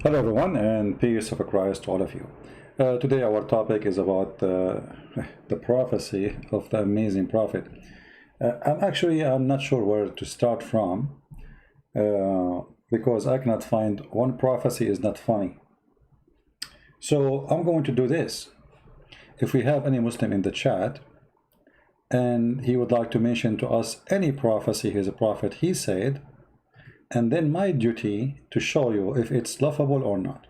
Hello everyone, and peace of Christ to all of you. Today our topic is about the prophecy of the amazing prophet. I'm not sure where to start from because I cannot find one prophecy is not funny. So I'm going to do this. If we have any Muslim in the chat and he would like to mention to us any prophecy he's a prophet he said, and then my duty to show you if it's laughable or not.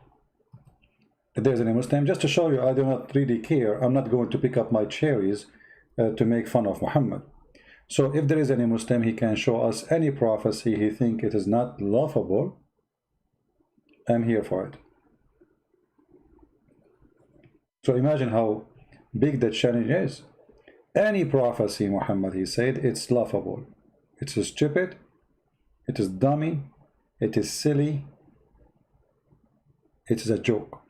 If there's any Muslim, just to show you I do not really care. I'm not going to pick up my cherries to make fun of Muhammad. So if there is any Muslim, he can show us any prophecy he think it is not laughable. I'm here for it. So imagine how big the challenge is. Any prophecy Muhammad, he said, it's laughable. It's stupid. It is dummy, it is silly, it is a joke.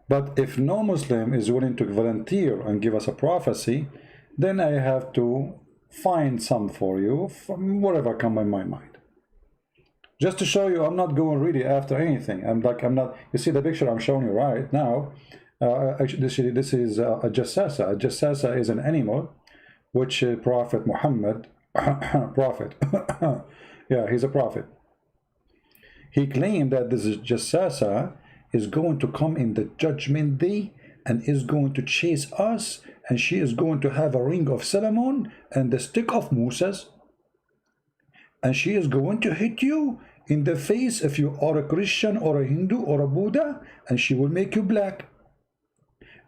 But if no Muslim is willing to volunteer and give us a prophecy, then I have to find some for you from whatever comes in my mind. Just to show you, I'm not going really after anything. I'm not, you see the picture I'm showing you right now, actually this is a jassasa. A jassasa is an animal which Prophet Muhammad prophet yeah, he's a prophet. He claimed that this jassasa is going to come in the judgment day and is going to chase us, and she is going to have a ring of Solomon and the stick of Moses, and she is going to hit you in the face if you are a Christian or a Hindu or a Buddha, and she will make you black.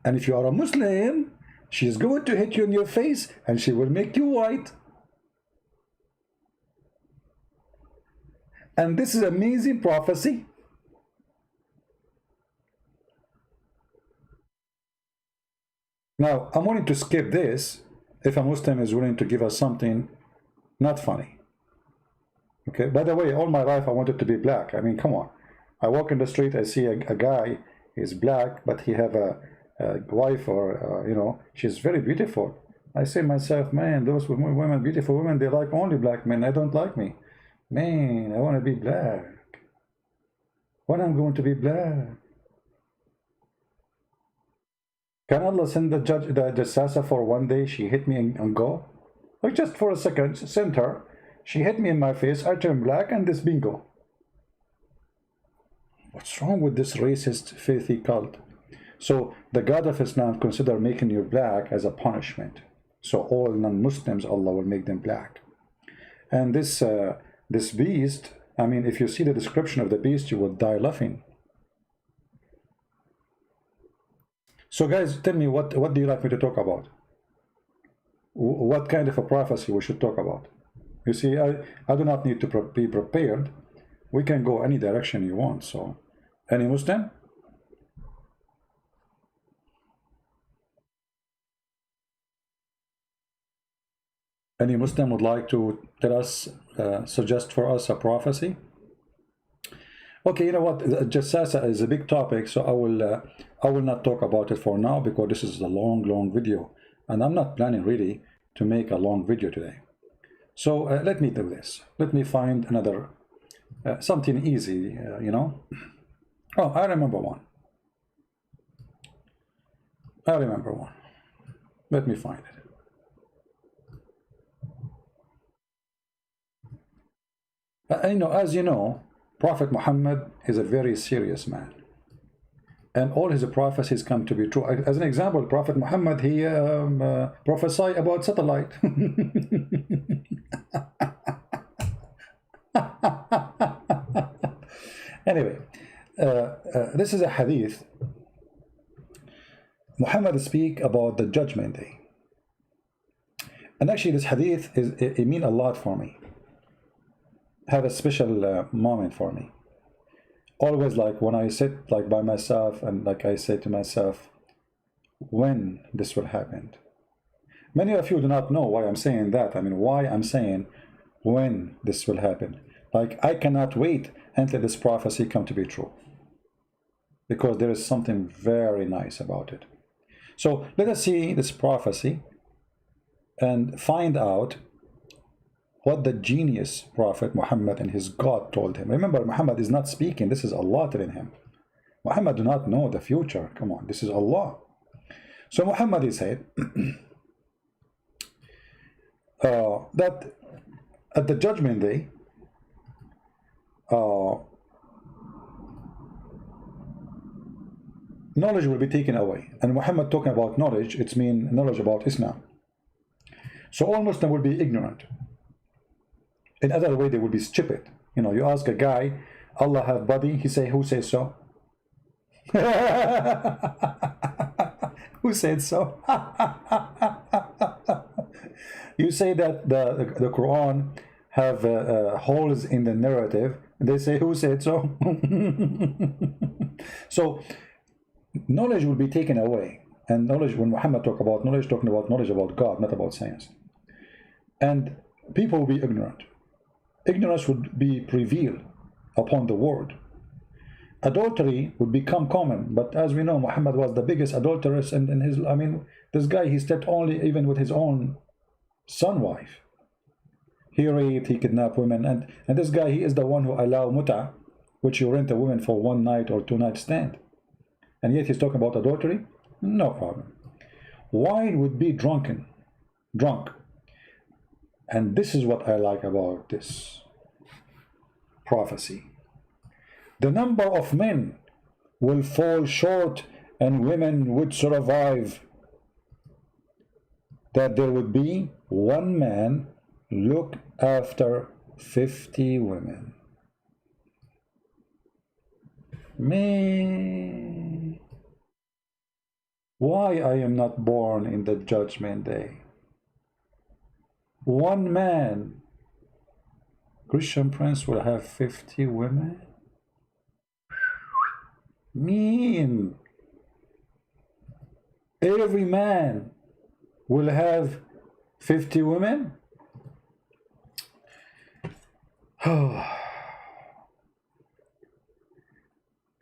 And if you are a Muslim, she is going to hit you in your face and she will make you white. And this is amazing prophecy. Now, I'm willing to skip this if a Muslim is willing to give us something not funny. Okay, by the way, all my life I wanted to be black. I mean, come on. I walk in the street, I see a guy, he's black, but he have a wife or, you know, she's very beautiful. I say myself, man, those women, beautiful women, they like only black men. They don't like me. Man, I want to be black. When I'm going to be black? Can Allah send the judge, the jassasa for one day? She hit me and go? Like just for a second, send her. She hit me in my face, I turn black, and this bingo. What's wrong with this racist, filthy cult? So the God of Islam consider making you black as a punishment. So all non-Muslims, Allah will make them black. And this beast, I mean, if you see the description of the beast, you will die laughing. So guys, tell me, what do you like me to talk about? What kind of a prophecy we should talk about? You see, I do not need to be prepared. We can go any direction you want. So, any Muslim? Any Muslim would like to tell us, suggest for us a prophecy? Okay, you know what? Jassasa is a big topic, so I will not talk about it for now because this is a long video, and I'm not planning really to make a long video today. So let me do this. Let me find another something easy, you know. Oh, I remember one. Let me find it. As you know, Prophet Muhammad is a very serious man, and all his prophecies come to be true. As an example, Prophet Muhammad, he prophesied about satellite. Anyway, this is a hadith. Muhammad speak about the judgment day, and actually this hadith it mean a lot for me. Have a special moment for me. Always, like when I sit like by myself and like I say to myself, when this will happen. Many of you do not know why I'm saying that. I mean, why I'm saying when this will happen. Like, I cannot wait until this prophecy come to be true, because there is something very nice about it. So let us see this prophecy and find out what the genius Prophet Muhammad and his God told him. Remember, Muhammad is not speaking. This is Allah telling him. Muhammad do not know the future. Come on, this is Allah. So Muhammad, he said that at the judgment day, knowledge will be taken away. And Muhammad talking about knowledge, it's mean knowledge about Islam. So all Muslims will be ignorant. In other way, they will be stupid. You know, you ask a guy, Allah have body, he say, who says so? Who said so? You say that the Quran have holes in the narrative. They say, who said so? So knowledge will be taken away. And knowledge, when Muhammad talk about knowledge, talking about knowledge about God, not about science. And people will be ignorant. Ignorance would be prevailed upon the world. Adultery would become common, but as we know, Muhammad was the biggest adulteress, and his, I mean, this guy, he slept only even with his own son wife. He raped, he kidnapped women, and this guy, he is the one who allow muta, which you rent a woman for 1 night or 2 night stand. And yet he's talking about adultery? No problem. Wine would be drunk. And this is what I like about this prophecy. The number of men will fall short and women would survive. That there would be 1 man look after 50 women. Me. Why I am not born in the judgment day? 1 man, Christian prince, will have 50 women? Mean. Every man will have 50 women?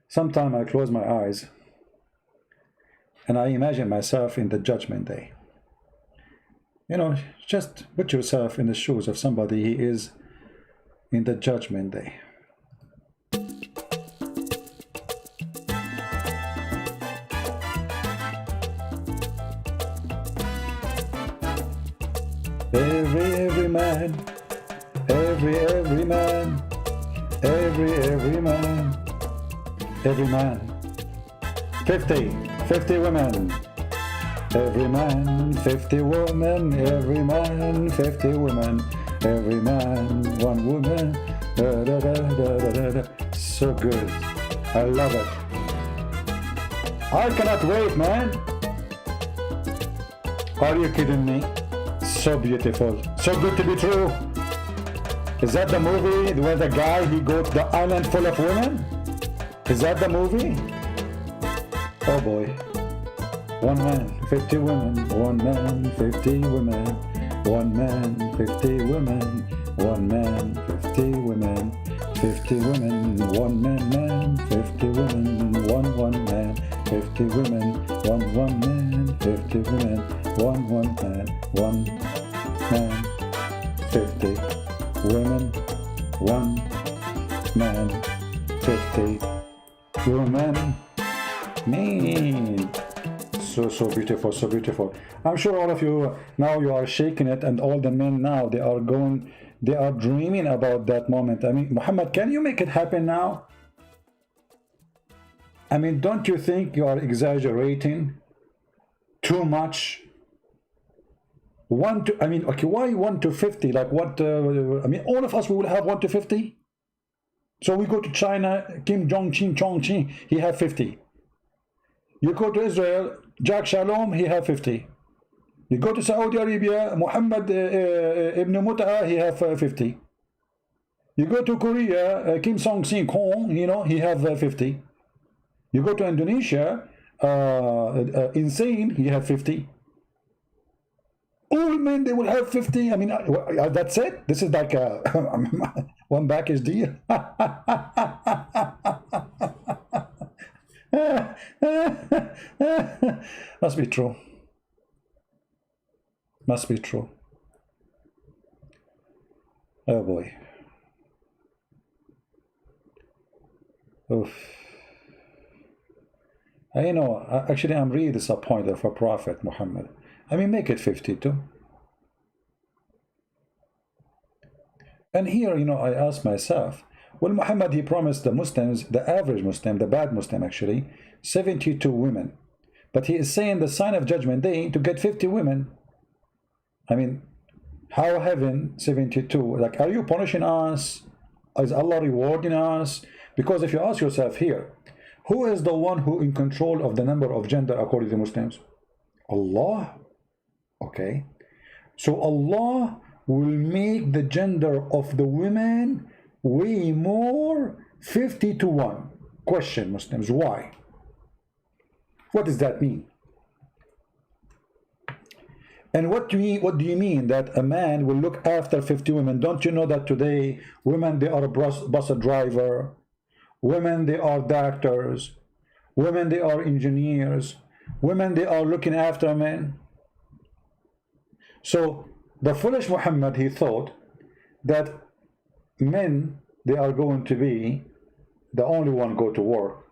Sometimes I close my eyes and I imagine myself in the judgment day. You know, just put yourself in the shoes of somebody he is in the judgment day. Every man, every man, every man, 50 women. Every man, 50 women, every man, 50 women, every man, 1 woman. Da, da, da, da, da, da. So good. I love it. I cannot wait, man. Are you kidding me? So beautiful. So good to be true. Is that the movie where the guy, he goes to the island full of women? Is that the movie? Oh boy. 1 man, 50 women, 1 man, 50 women, 1 man, 50 women, 1 man, 50 women, 50 women, 1 man, 50 women, 1 man, 50 women, 1 man, 50 women, 1 man, 1 man, 50 women, 1 man, 50 women. Man. So beautiful, so beautiful. I'm sure all of you now, you are shaking it, and all the men now, they are dreaming about that moment. I mean, Muhammad, can you make it happen now? I mean, don't you think you are exaggerating too much? I mean, okay, why 1 to 50? Like what? I mean, all of us, we will have 1 to 50. So we go to China, Kim Jong-un, he have 50. You go to Israel, Jack Shalom, he have 50. You go to Saudi Arabia, Muhammad ibn Mut'a, he have 50. You go to Korea, Kim Song-sin Kong, you know, he have 50. You go to Indonesia, Insane, he have 50. All men, they will have 50. I mean, that's it. This is like a one package deal. Must be true. Must be true. Oh boy. Oof. I know, actually, I'm really disappointed for Prophet Muhammad. I mean, make it 52. And here, I ask myself, well, Muhammad, he promised the Muslims, the average Muslim, the bad Muslim actually, 72 women. But he is saying the sign of Judgment Day to get 50 women. I mean, how heaven 72? Like, are you punishing us? Is Allah rewarding us? Because if you ask yourself here, who is the one who in control of the number of gender according to Muslims? Allah. Okay. So Allah will make the gender of the women way more, 50 to 1. Question, Muslims, why? What does that mean? And what do you mean that a man will look after 50 women? Don't you know that today women, they are a bus driver, women, they are doctors, women, they are engineers, women, they are looking after men. So the foolish Muhammad, he thought that men, they are going to be the only one go to work,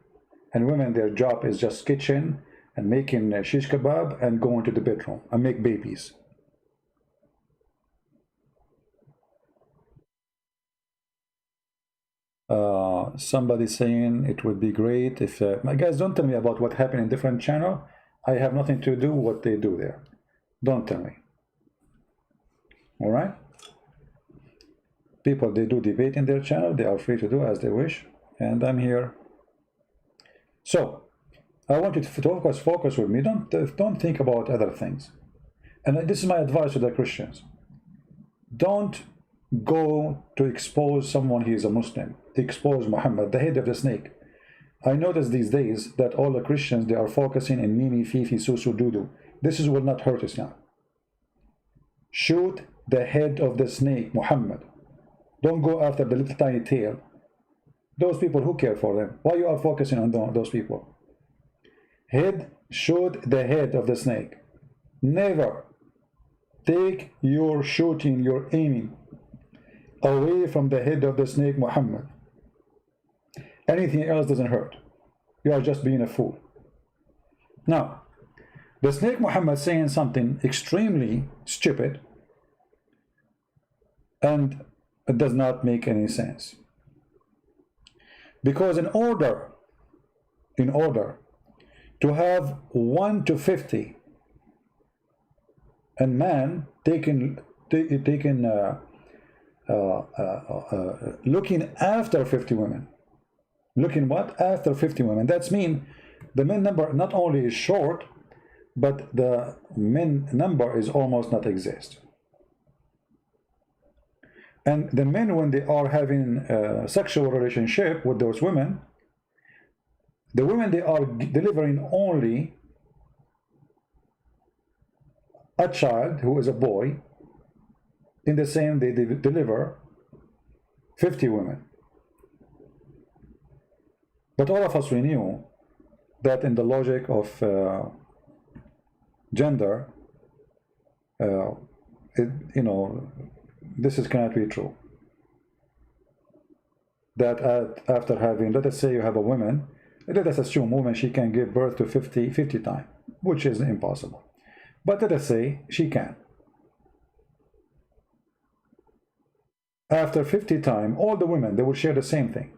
and women, their job is just kitchen and making shish kebab and going to the bedroom and make babies. Somebody saying it would be great if my guys, don't tell me about what happened in different channel. I have nothing to do what they do there. Don't tell me. All right, people, they do debate in their channel, they are free to do as they wish, and I'm here. So I want you to focus with me. Don't think about other things. And this is my advice to the Christians. Don't go to expose someone he is a Muslim. Expose Muhammad, the head of the snake. I notice these days that all the Christians, they are focusing in Mimi, Fifi, Susu, Dudu. This will not hurt us now. Shoot the head of the snake, Muhammad. Don't go after the little tiny tail. Those people, who care for them? Why you are focusing on those people? Shoot the head of the snake. Never take your shooting, your aiming away from the head of the snake, Muhammad. Anything else doesn't hurt. You are just being a fool. Now, the snake Muhammad saying something extremely stupid, and it does not make any sense. Because in order to have 1 to 50, and man looking after 50 women. Looking what? After 50 women. That's mean the men number not only is short, but the men number is almost not exist. And the men, when they are having a sexual relationship with those women, the women, they are delivering only a child who is a boy. In the same, they deliver 50 women. But all of us, we knew that in the logic of gender, this cannot be true. That after having, let us say you have a woman, let us assume woman, she can give birth to 50 times, which is impossible. But let us say she can. After 50 times, all the women, they will share the same thing.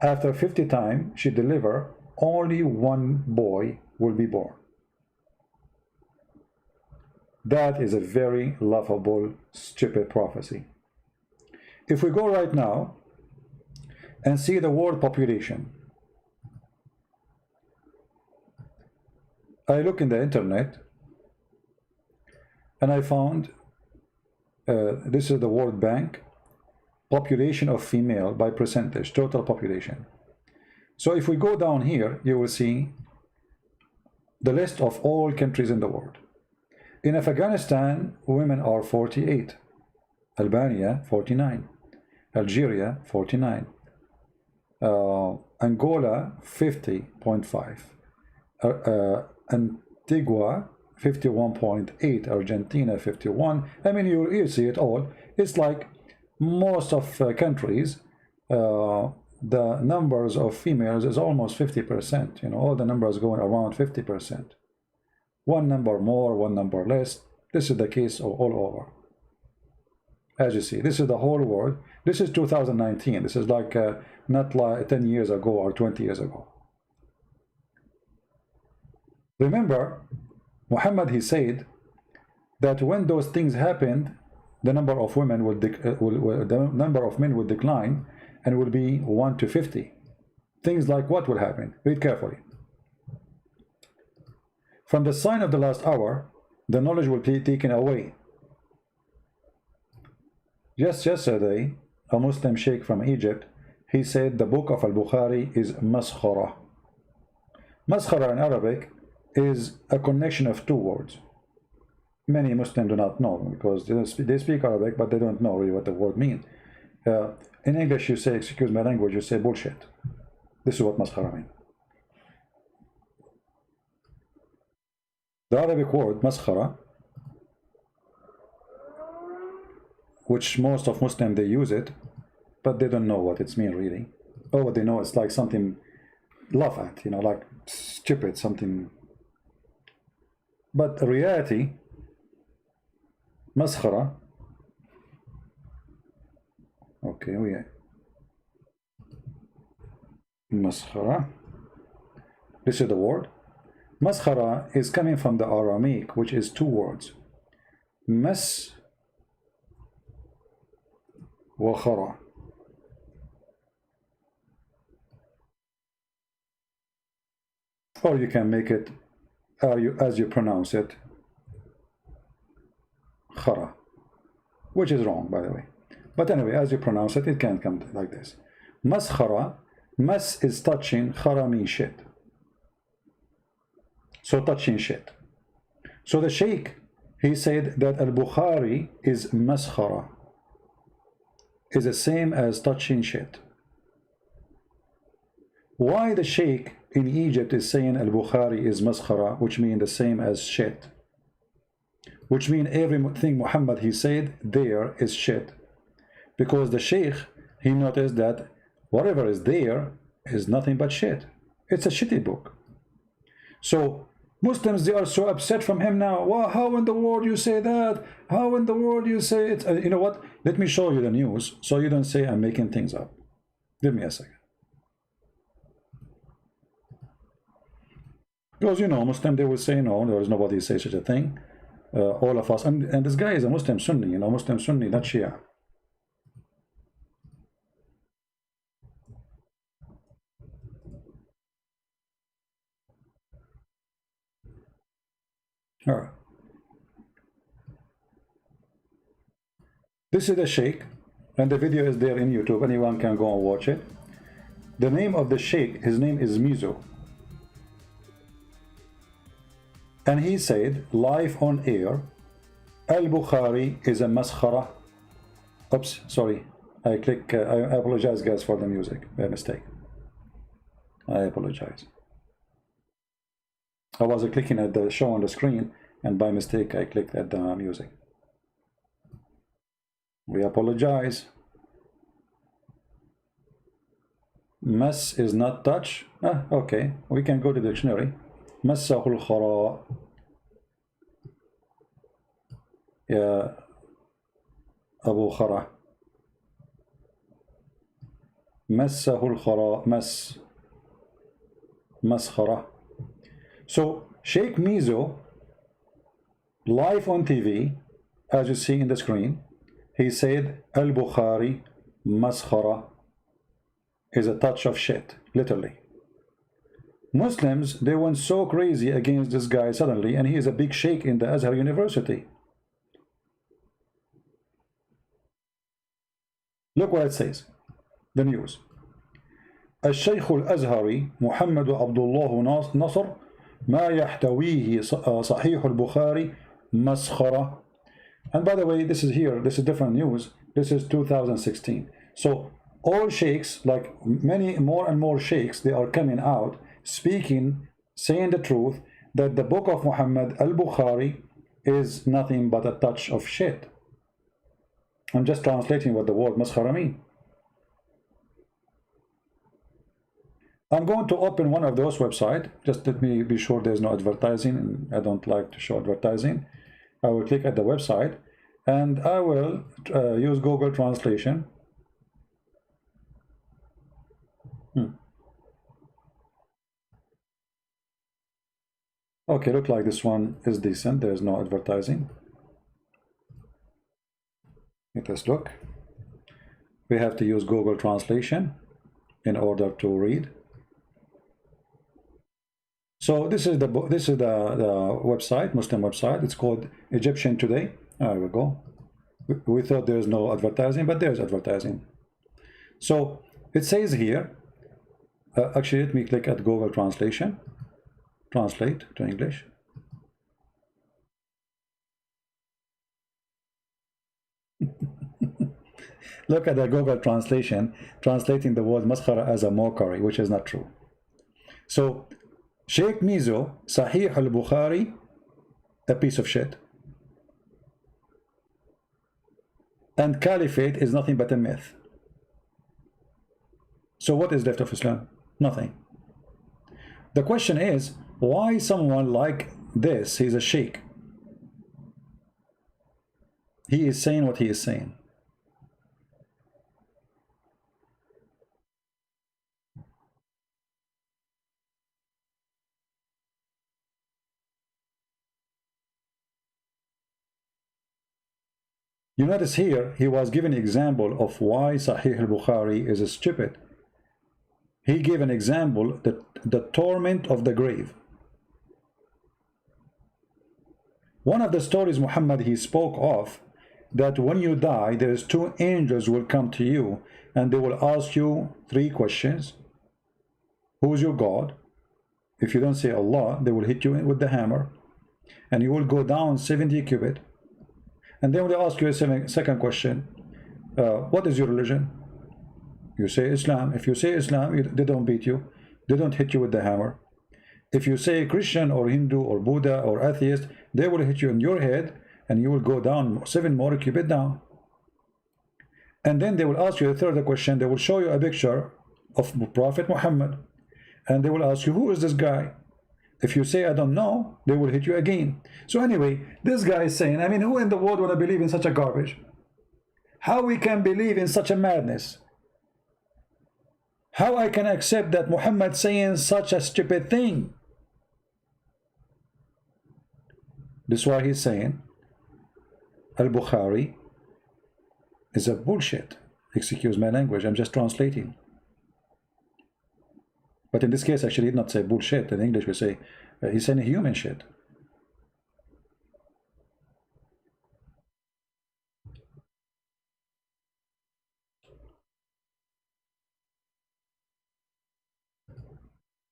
After 50 times, she deliver, only one boy will be born. That is a very laughable, stupid prophecy. If we go right now and see the world population, I look in the internet and I found this is the World Bank population of female by percentage, total population. So if we go down here, you will see the list of all countries in the world. In Afghanistan, women are 48, Albania 49, Algeria 49, Angola 50.5, Antigua 51.8, Argentina 51. I mean, you see it all. It's like most of countries, the numbers of females is almost 50%. You know, all the numbers going around 50%. One number more, one number less. This is the case all over. As you see, this is the whole world. This is 2019. This is like not like 10 years ago or 20 years ago. Remember, Muhammad, he said that when those things happened, the number of women will, the number of men will decline, and will be 1 to 50. Things like what will happen? Read carefully. From the sign of the last hour, the knowledge will be taken away. Just yesterday, a Muslim sheikh from Egypt, he said the book of Al-Bukhari is maskhara. Maskhara in Arabic is a connection of two words. Many Muslims do not know, because they speak Arabic, but they don't know really what the word means. In English, you say, excuse my language, you say bullshit. This is what maskhara means. The Arabic word maskhara, which most of Muslims, they use it, but they don't know what it means really. Or what they know, it's like something laugh at, you know, like stupid, something. But in reality, maskhara, okay, maskhara, this is the word. Maskhara is coming from the Aramaic, which is two words. Mas wa khara. Or you can make it as you pronounce it, khara, which is wrong, by the way. But anyway, as you pronounce it, it can come like this. Maskhara, mas is touching, khara means shit. So touching shit. So the sheikh, he said that Al-Bukhari is maskhara, is the same as touching shit. Why the sheikh in Egypt is saying Al-Bukhari is maskhara, which means the same as shit? Which means everything Muhammad, he said there is shit. Because the sheikh, he noticed that whatever is there is nothing but shit. It's a shitty book. So Muslims, they are so upset from him now. Well, how in the world you say that? How in the world you say it? You know what? Let me show you the news so you don't say I'm making things up. Give me a second. Because, you know, Muslim, they will say, no, there is nobody say such a thing. All of us, and this guy is a Muslim Sunni, you know, Muslim Sunni, not Shia. All right. This is the sheikh, and the video is there in YouTube. Anyone can go and watch it. The name of the sheikh, his name is Mizo. And he said, live on air, Al-Bukhari is a maskhara. Oops, sorry. I apologize, guys, for the music. By mistake. I apologize. I was clicking at the show on the screen, and by mistake, I clicked at the music. We apologize. Mas is not touch. Okay, we can go to the dictionary. مسه الخراء يا أبو خرا. مسه الخراء, مسخرة. So Sheikh Mizo, live on TV, as you see in the screen, he said Al-Bukhari maskhara, is a touch of shit, literally. Muslims, they went so crazy against this guy suddenly, and he is a big sheikh in the Azhar University. Look what it says, the news. الشيخ الأزهري محمد عبد الله نصر ما يحتويه صحيح البخاري مسخرة. And by the way, this is here, this is different news. This is 2016. So all sheikhs, like many more and more sheikhs, they are coming out speaking, saying the truth, that the book of Muhammad, Al-Bukhari, is nothing but a touch of shit. I'm just translating what the word maskhara mean. I'm going to open one of those websites. Just let me be sure there's no advertising, and I don't like to show advertising. I will click at the website and I will use Google Translation. Okay, look like this one is decent. There's no advertising. Let us look. We have to use Google Translation in order to read. So this is the website, Muslim website. It's called Egyptian Today. There we go. We thought there's no advertising, but there's advertising. So it says here, actually let me click at Google Translation, translate to English. Look at the Google Translation, translating the word maskhara as a mockery, which is not true. So Sheikh Mizo, Sahih al-Bukhari, a piece of shit. And caliphate is nothing but a myth. So what is left of Islam? Nothing. The question is, why someone like this, he's a sheikh, he is saying what he is saying. You notice here, he was given an example of why Sahih al-Bukhari is stupid. He gave an example that the torment of the grave. One of the stories Muhammad he spoke of, that when you die, there is two angels will come to you and they will ask you three questions. Who is your God? If you don't say Allah, they will hit you with the hammer and you will go down 70 cubit. And then they ask you a second question. What is your religion? You say Islam. If you say Islam, they don't beat you. They don't hit you with the hammer. If you say Christian or Hindu or Buddha or atheist, they will hit you in your head and you will go down 7 more cubit down. And then they will ask you a third question. They will show you a picture of Prophet Muhammad and they will ask you, who is this guy? If you say I don't know, they will hit you again. So anyway, this guy is saying, I mean, who in the world would believe in such a garbage? How we can believe in such a madness? How I can accept that Muhammad saying such a stupid thing? This is why he's saying Al-Bukhari is a bullshit. Excuse my language, I'm just translating. But in this case, actually, he did not say bullshit. In English, we say he's saying human shit.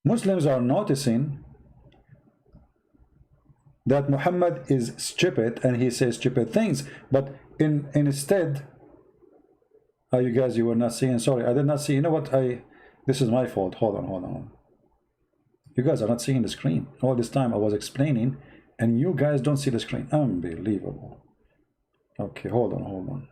Muslims are noticing that Muhammad is stupid and he says stupid things, but instead, you guys, you were not seeing. Sorry, I did not see. You know what? This is my fault. Hold on. You guys are not seeing the screen. All this time I was explaining and you guys don't see the screen. Unbelievable. Okay, hold on.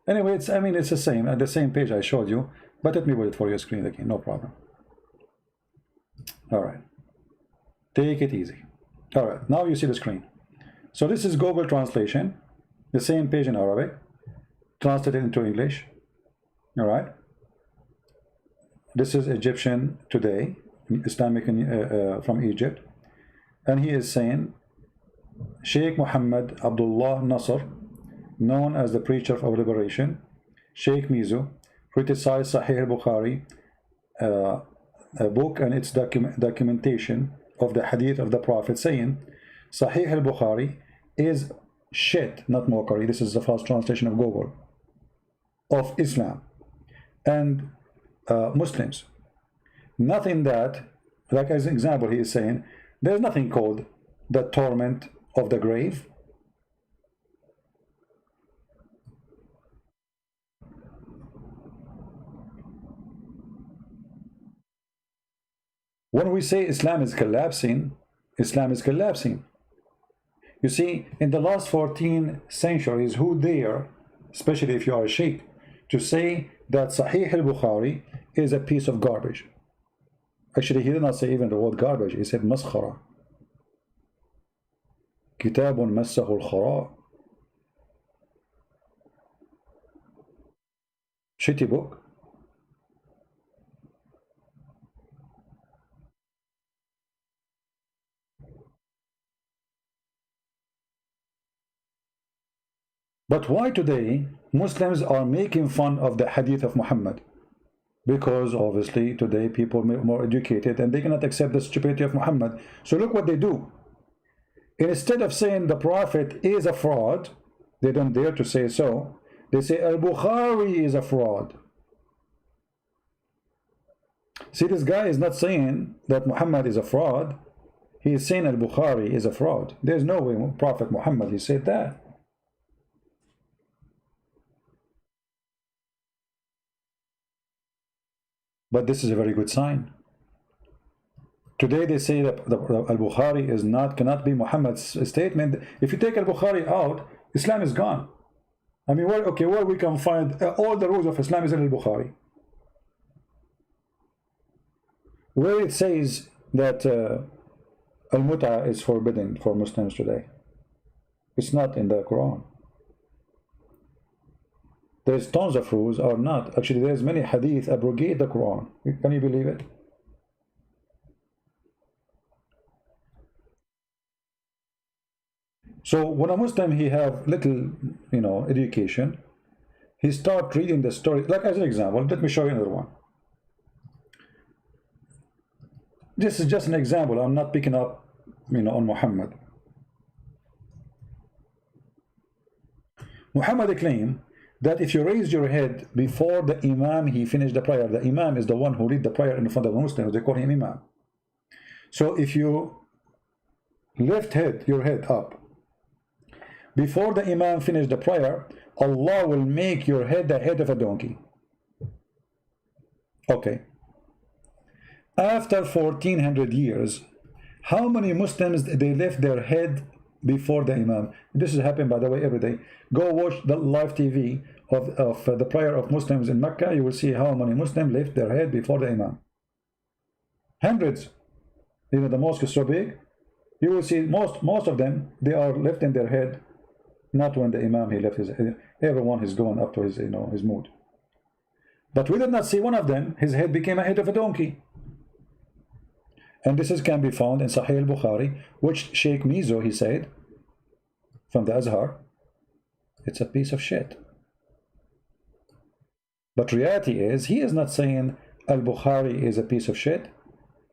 Anyway, it's the same page I showed you, but let me wait for your screen again, no problem. All right, take it easy. All right, now you see the screen. So this is Google Translation, the same page in Arabic, translated into English. All right, this is Egyptian Today, Islamic from Egypt, and he is saying Sheikh Muhammad Abdullah Nasr, known as the preacher of liberation, Sheikh Mizo, criticized Sahih al-Bukhari, a book and its documentation of the hadith of the Prophet, saying Sahih al-Bukhari is shit, not mockery. This is the first translation of Google, of Islam and Muslims. Nothing that, like as an example, he is saying there's nothing called the torment of the grave. When we say Islam is collapsing, Islam is collapsing. You see, in the last 14 centuries, who dare, especially if you are a Sheikh, to say that Sahih al-Bukhari is a piece of garbage? Actually, he did not say even the word garbage. He said maskhara. Kitabun massahu al-khara. Shitty book. But why today Muslims are making fun of the hadith of Muhammad? Because obviously today people are more educated and they cannot accept the stupidity of Muhammad. So look what they do. Instead of saying the Prophet is a fraud, they don't dare to say so. They say Al-Bukhari is a fraud. See, this guy is not saying that Muhammad is a fraud. He is saying Al-Bukhari is a fraud. There's no way Prophet Muhammad, he said that. But this is a very good sign. Today they say that Al-Bukhari is cannot be Muhammad's statement. If you take Al-Bukhari out, Islam is gone. I mean, where we can find all the rules of Islam is in Al-Bukhari. Where it says that Al-Mut'a is forbidden for Muslims today. It's not in the Quran. There's tons of rules or not. Actually, there's many hadith abrogate the Quran. Can you believe it? So when a Muslim, he have little, education, he start reading the story. Like as an example, let me show you another one. This is just an example. I'm not picking up, on Muhammad. Muhammad claimed that if you raise your head before the Imam, he finished the prayer. The Imam is the one who lead the prayer in front of the Muslims. They call him Imam. So if you lift your head up before the Imam finished the prayer, Allah will make your head the head of a donkey. Okay. After 1400 years, how many Muslims they lift their head before the Imam? This is happening, by the way, every day. Go watch the live TV of the prayer of Muslims in Mecca. You will see how many Muslims lift their head before the Imam. Hundreds. The mosque is so big. You will see most of them, they are lifting their head, not when the Imam he left his head. Everyone is going up to his his mood. But we did not see one of them. His head became a head of a donkey. And this can be found in Sahih al-Bukhari, which Sheikh Mizo, he said, from the Azhar, it's a piece of shit. But reality is, he is not saying al-Bukhari is a piece of shit,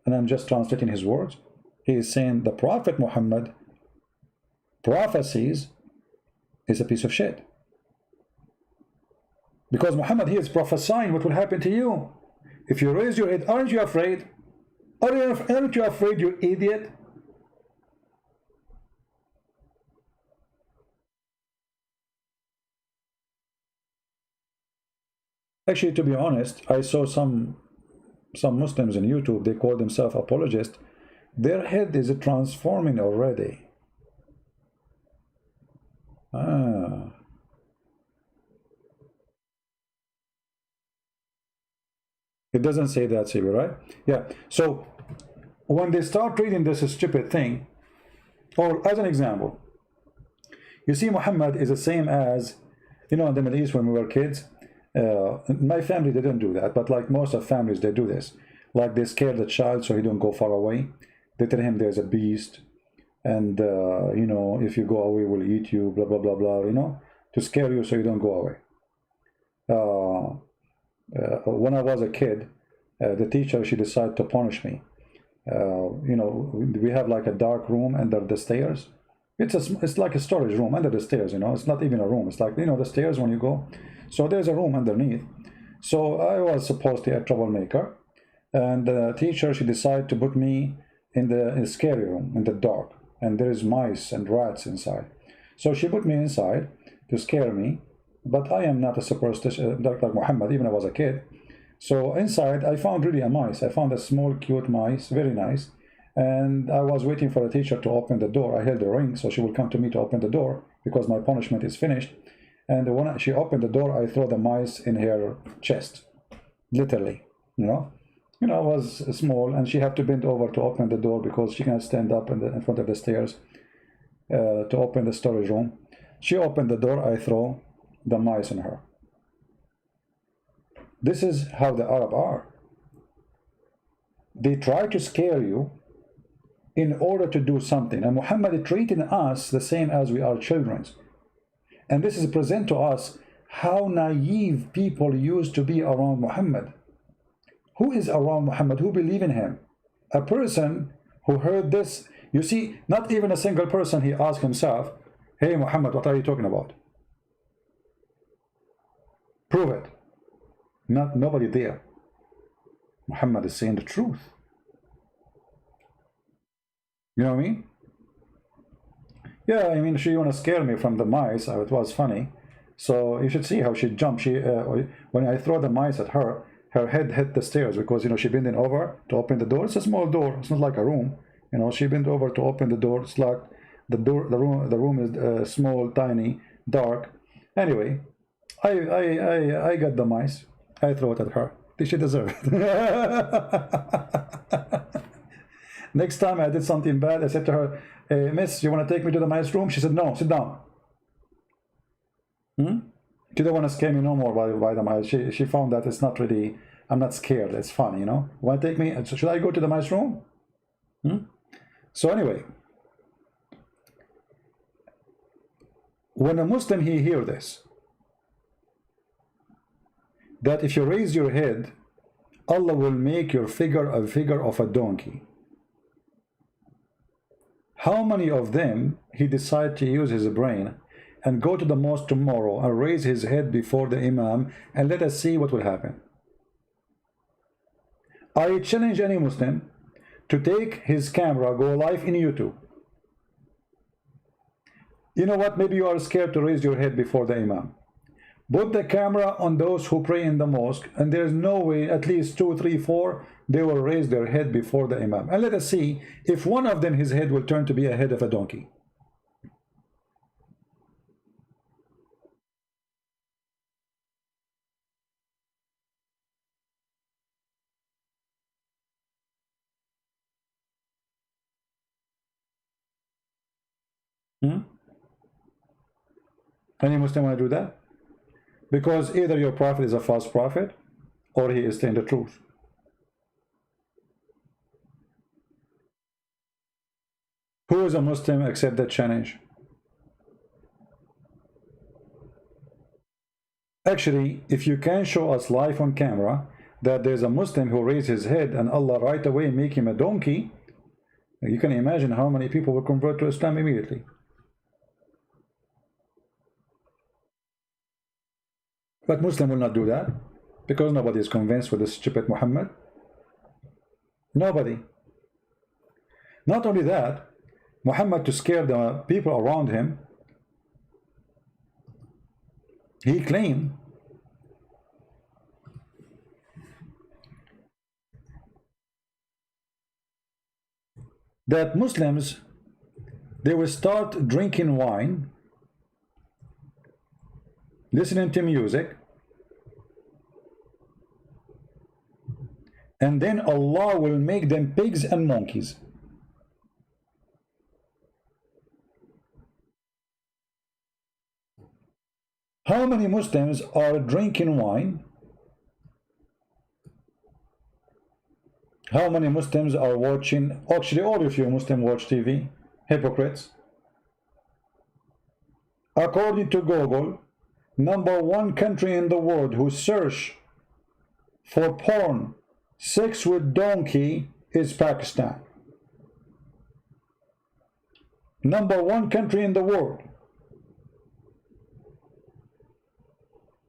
and I'm just translating his words. He is saying the Prophet Muhammad prophecies is a piece of shit. Because Muhammad, he is prophesying what will happen to you. If you raise your head, aren't you afraid? Aren't you afraid, you idiot? Actually, to be honest, I saw some Muslims on YouTube, they call themselves apologists. Their head is transforming already. It doesn't say that, Sibi, right? Yeah. So when they start reading this stupid thing, or as an example, you see Muhammad is the same as, in the Middle East when we were kids. My family, they don't do that, but like most of families, they do this. Like they scare the child so he don't go far away. They tell him there's a beast, and if you go away, we'll eat you, blah, blah, blah, blah, to scare you so you don't go away. When I was a kid, the teacher, she decided to punish me. We have like a dark room under the stairs. It's like a storage room under the stairs, it's not even a room. It's like, the stairs when you go. So there's a room underneath. So I was supposed to be a troublemaker. And the teacher, she decided to put me in the scary room, in the dark. And there is mice and rats inside. So she put me inside to scare me. But I am not a superstitious, like Muhammad, even when I was a kid. So inside, I found really a mice. I found a small, cute mice, very nice. and I was waiting for the teacher to open the door. I held the ring so she will come to me to open the door because my punishment is finished. And when she opened the door, I threw the mice in her chest, literally. It was small, and she had to bend over to open the door because she can't stand up in front of the stairs to open the storage room. She opened the door. I throw the mice in her. This is how the Arab are. They try to scare you in order to do something. And Muhammad treating us the same as we are children. And this is present to us how naive people used to be around Muhammad. Who is around Muhammad? Who believe in him? A person who heard this, you see, not even a single person, he asked himself, hey Muhammad, what are you talking about? Prove it. Nobody there. Muhammad is saying the truth. You know what I mean? Yeah, I mean, she want to scare me from the mice. It was funny. So you should see how she jumped. When I throw the mice at her, her head hit the stairs because, she bending over to open the door. It's a small door. It's not like a room. She bent over to open the door. It's like the room is small, tiny, dark. Anyway, I got the mice. I throw it at her. She deserve it. Next time I did something bad, I said to her, hey, miss, you want to take me to the mice room? She said, no, sit down. She don't want to scare me no more by the mice. She found that it's not really, I'm not scared. It's fun, Want to take me? Should I go to the mice room? So anyway, when a Muslim, he hear this, that if you raise your head, Allah will make your figure a figure of a donkey. How many of them he decide to use his brain and go to the mosque tomorrow and raise his head before the Imam and let us see what will happen? I challenge any Muslim to take his camera, go live in YouTube. You know what? Maybe you are scared to raise your head before the Imam. Put the camera on those who pray in the mosque, and there's no way, at least 2, 3, 4, they will raise their head before the Imam. And let us see if one of them, his head will turn to be a head of a donkey. Any Muslim want to do that? Because either your prophet is a false prophet or he is telling the truth. Who is a Muslim accept that challenge? Actually, if you can show us live on camera that there's a Muslim who raised his head and Allah right away make him a donkey, you can imagine how many people will convert to Islam immediately. But Muslim will not do that because nobody is convinced with this stupid Muhammad. Nobody. Not only that, Muhammad, to scare the people around him, he claimed that Muslims, they will start drinking wine, listening to music, and then Allah will make them pigs and monkeys. How many Muslims are drinking wine? How many Muslims are watching? Actually, all of you Muslims watch TV. Hypocrites. According to Google, #1 country in the world who search for porn, sex with donkey, is Pakistan. #1 country in the world.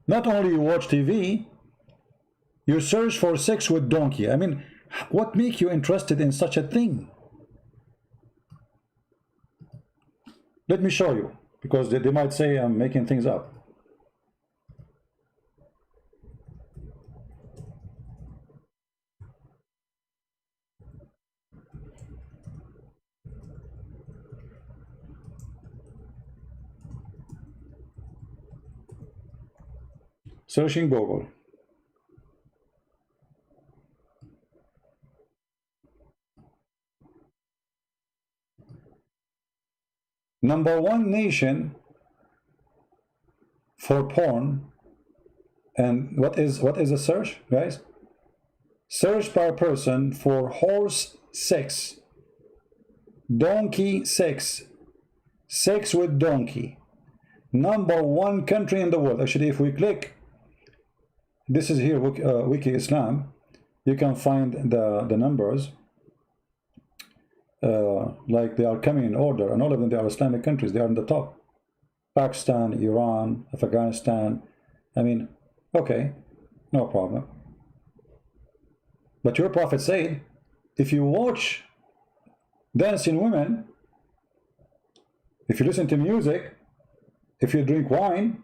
Not only you watch TV, you search for sex with donkey. I mean, what makes you interested in such a thing? Let me show you, because they might say I'm making things up. Searching Google. Number one nation for porn. And what is a search, guys? Search per person for horse sex, donkey sex, sex with donkey. Number one country in the world. Actually, if we click, this is here, Wiki Islam, you can find the numbers, like they are coming in order, and all of them, they are Islamic countries. They are in the top. Pakistan, Iran, Afghanistan. I mean, okay, no problem. But your prophet said, if you watch dancing women, if you listen to music, if you drink wine,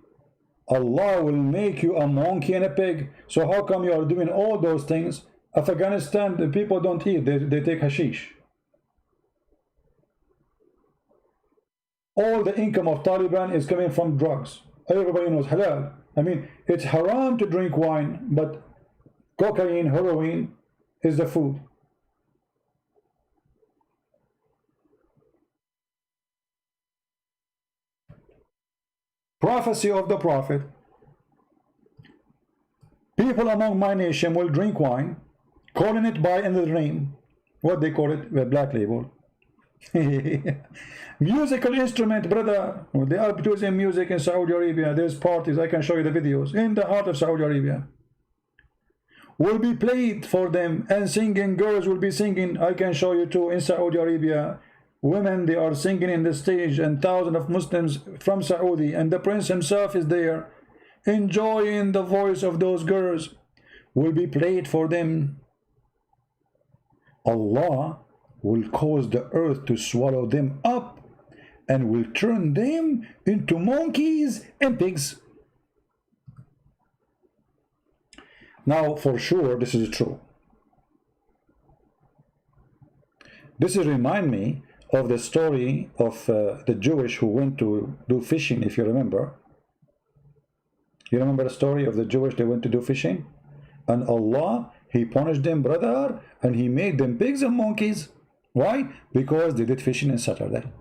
Allah will make you a monkey and a pig. So how come you are doing all those things? Afghanistan, the people don't eat, they take hashish. All the income of Taliban is coming from drugs. Everybody knows halal. I mean, it's haram to drink wine, but cocaine, heroin is the food. Prophecy of the prophet. People among my nation will drink wine, calling it by another name. What they call it? The black label. Musical instrument, brother. They are producing music in Saudi Arabia. There's parties. I can show you the videos. In the heart of Saudi Arabia. Will be played for them, and singing girls will be singing. I can show you too in Saudi Arabia. Women, they are singing in the stage, and thousands of Muslims from Saudi, and the prince himself is there, enjoying the voice of those girls. Will be played for them. Allah will cause the earth to swallow them up, and will turn them into monkeys and pigs. Now, for sure, this is true. This is remind me of the story of the Jewish who went to do fishing, if you remember. You remember the story of the Jewish, they went to do fishing? And Allah, He punished them, brother, and He made them pigs and monkeys. Why? Because they did fishing on Saturday.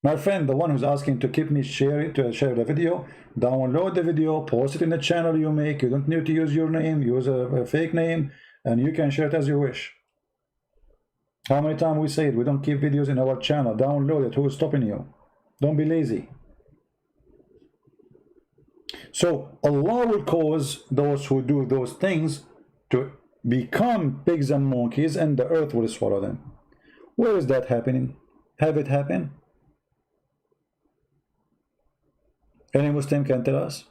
My friend, the one who's asking to keep me share the video, download the video, post it in the channel you make. You don't need to use your name, use a fake name, and you can share it as you wish. How many times we say it? We don't keep videos in our channel. Download it. Who is stopping you? Don't be lazy. So Allah will cause those who do those things to become pigs and monkeys, and the earth will swallow them. Where is that happening? Have it happen? Any Muslim can tell us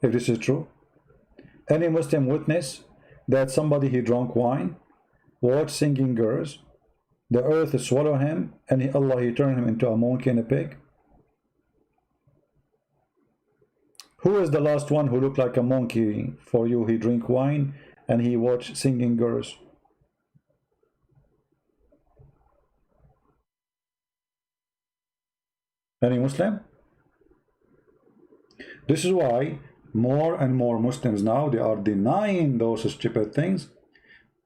if this is true? Any Muslim witness that somebody he drank wine, watched singing girls, the earth swallow him, and Allah he turned him into a monkey and a pig? Who is the last one who looked like a monkey for you? He drink wine and he watched singing girls. Any Muslim? This is why more and more Muslims now, they are denying those stupid things.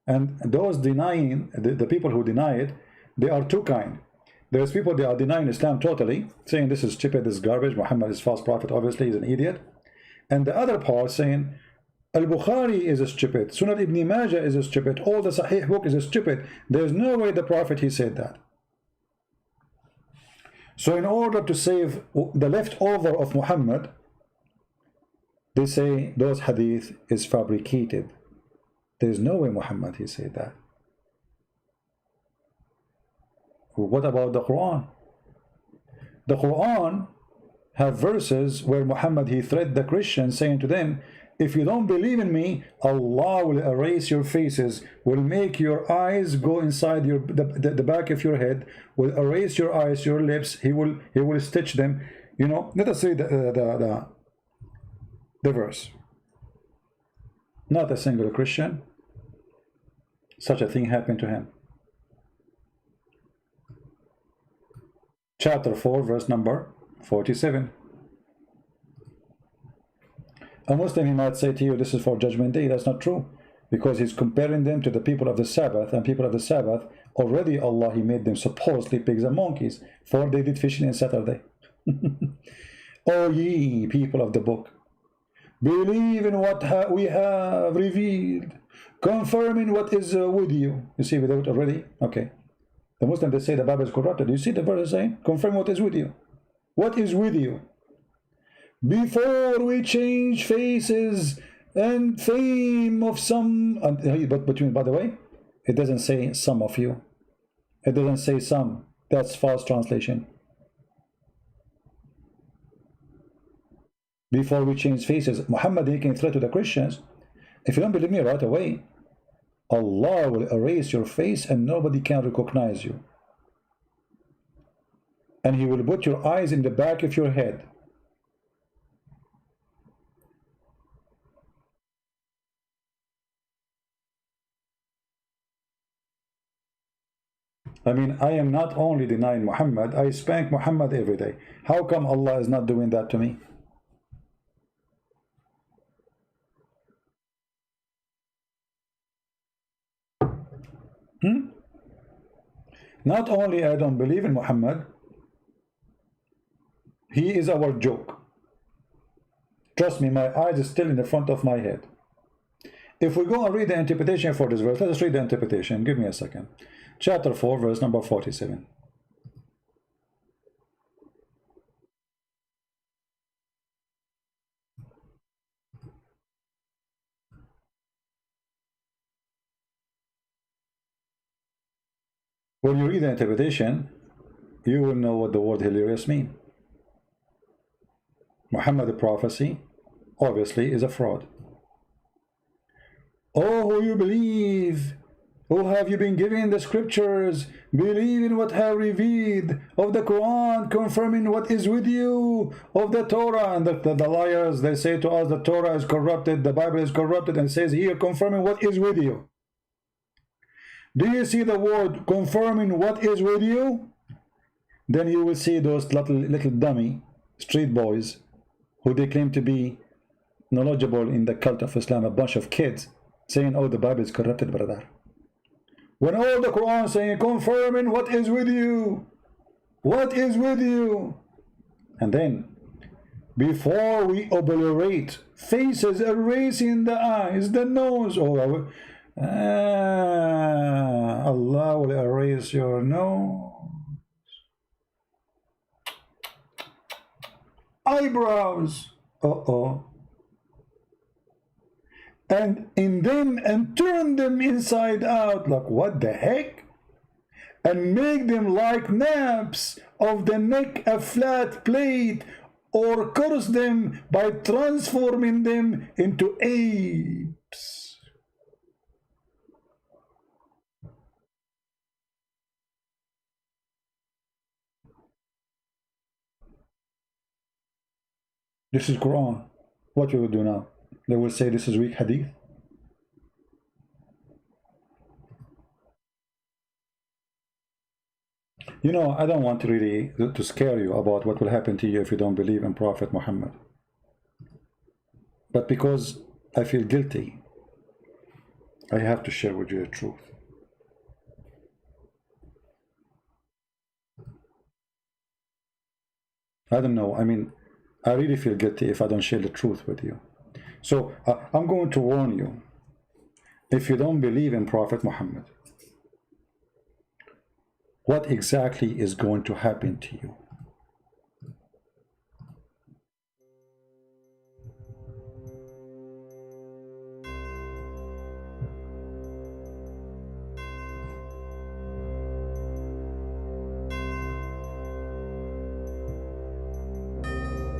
And those denying, the people who deny it, they are two kind. There's people, they are denying Islam totally, saying this is stupid, this is garbage, Muhammad is false prophet, obviously he's an idiot. And the other part saying Al-Bukhari is a stupid, Sunan Ibn Majah is a stupid, all the Sahih book is a stupid. There's no way the prophet he said that. So in order to save the leftover of Muhammad, they say those hadith is fabricated. There's no way Muhammad he said that. What about the Quran? The Quran have verses where Muhammad he threatened the Christians, saying to them, if you don't believe in me, Allah will erase your faces, will make your eyes go inside the back of your head, will erase your eyes, your lips, he will stitch them. You know, let us read the verse. Not a single Christian such a thing happened to him. Chapter 4, verse number 47. A Muslim, he might say to you, this is for Judgment Day. That's not true, because he's comparing them to the people of the Sabbath, and people of the Sabbath, already Allah, he made them supposedly pigs and monkeys, for they did fishing on Saturday. O ye people of the book, believe in what we have revealed, confirming what is with you. You see, without already, okay. The Muslims, they say the Bible is corrupted. You see the verse saying, confirm what is with you. What is with you? Before we change faces and fame of some, but between, by the way, it doesn't say some of you. It doesn't say some. That's false translation. Before we change faces, Muhammad making threat to the Christians. If you don't believe me right away, Allah will erase your face and nobody can recognize you. And he will put your eyes in the back of your head. I mean, I am not only denying Muhammad, I spank Muhammad every day. How come Allah is not doing that to me? Not only I don't believe in Muhammad, he is our joke. Trust me, my eyes is still in the front of my head. If we go and read the interpretation for this verse, let us read the interpretation. Give me a second. Chapter 4, verse number 47. When you read the interpretation, you will know what the word hilarious means. Muhammad prophecy, obviously, is a fraud. Oh, who you believe, who have you been given the scriptures, believe in what have revealed of the Quran, confirming what is with you of the Torah. And the liars, they say to us the Torah is corrupted, the Bible is corrupted, and says here confirming what is with you. Do you see the word confirming what is with you? Then you will see those little dummy street boys who they claim to be knowledgeable in the cult of Islam, a bunch of kids saying, oh, the Bible is corrupted, brother. When all the Quran saying confirming what is with you, what is with you. And then before we obliterate faces, erasing the eyes, the nose, or Allah will erase your nose, eyebrows, and in them and turn them inside out. Like, what the heck? And make them like naps of the neck, a flat plate, or curse them by transforming them into apes. This is Quran. What we will do now? They will say this is weak hadith. You know, I don't want really to scare you about what will happen to you if you don't believe in Prophet Muhammad. But because I feel guilty, I have to share with you the truth. I don't know. I mean, I really feel guilty if I don't share the truth with you. So I'm going to warn you, if you don't believe in Prophet Muhammad, what exactly is going to happen to you?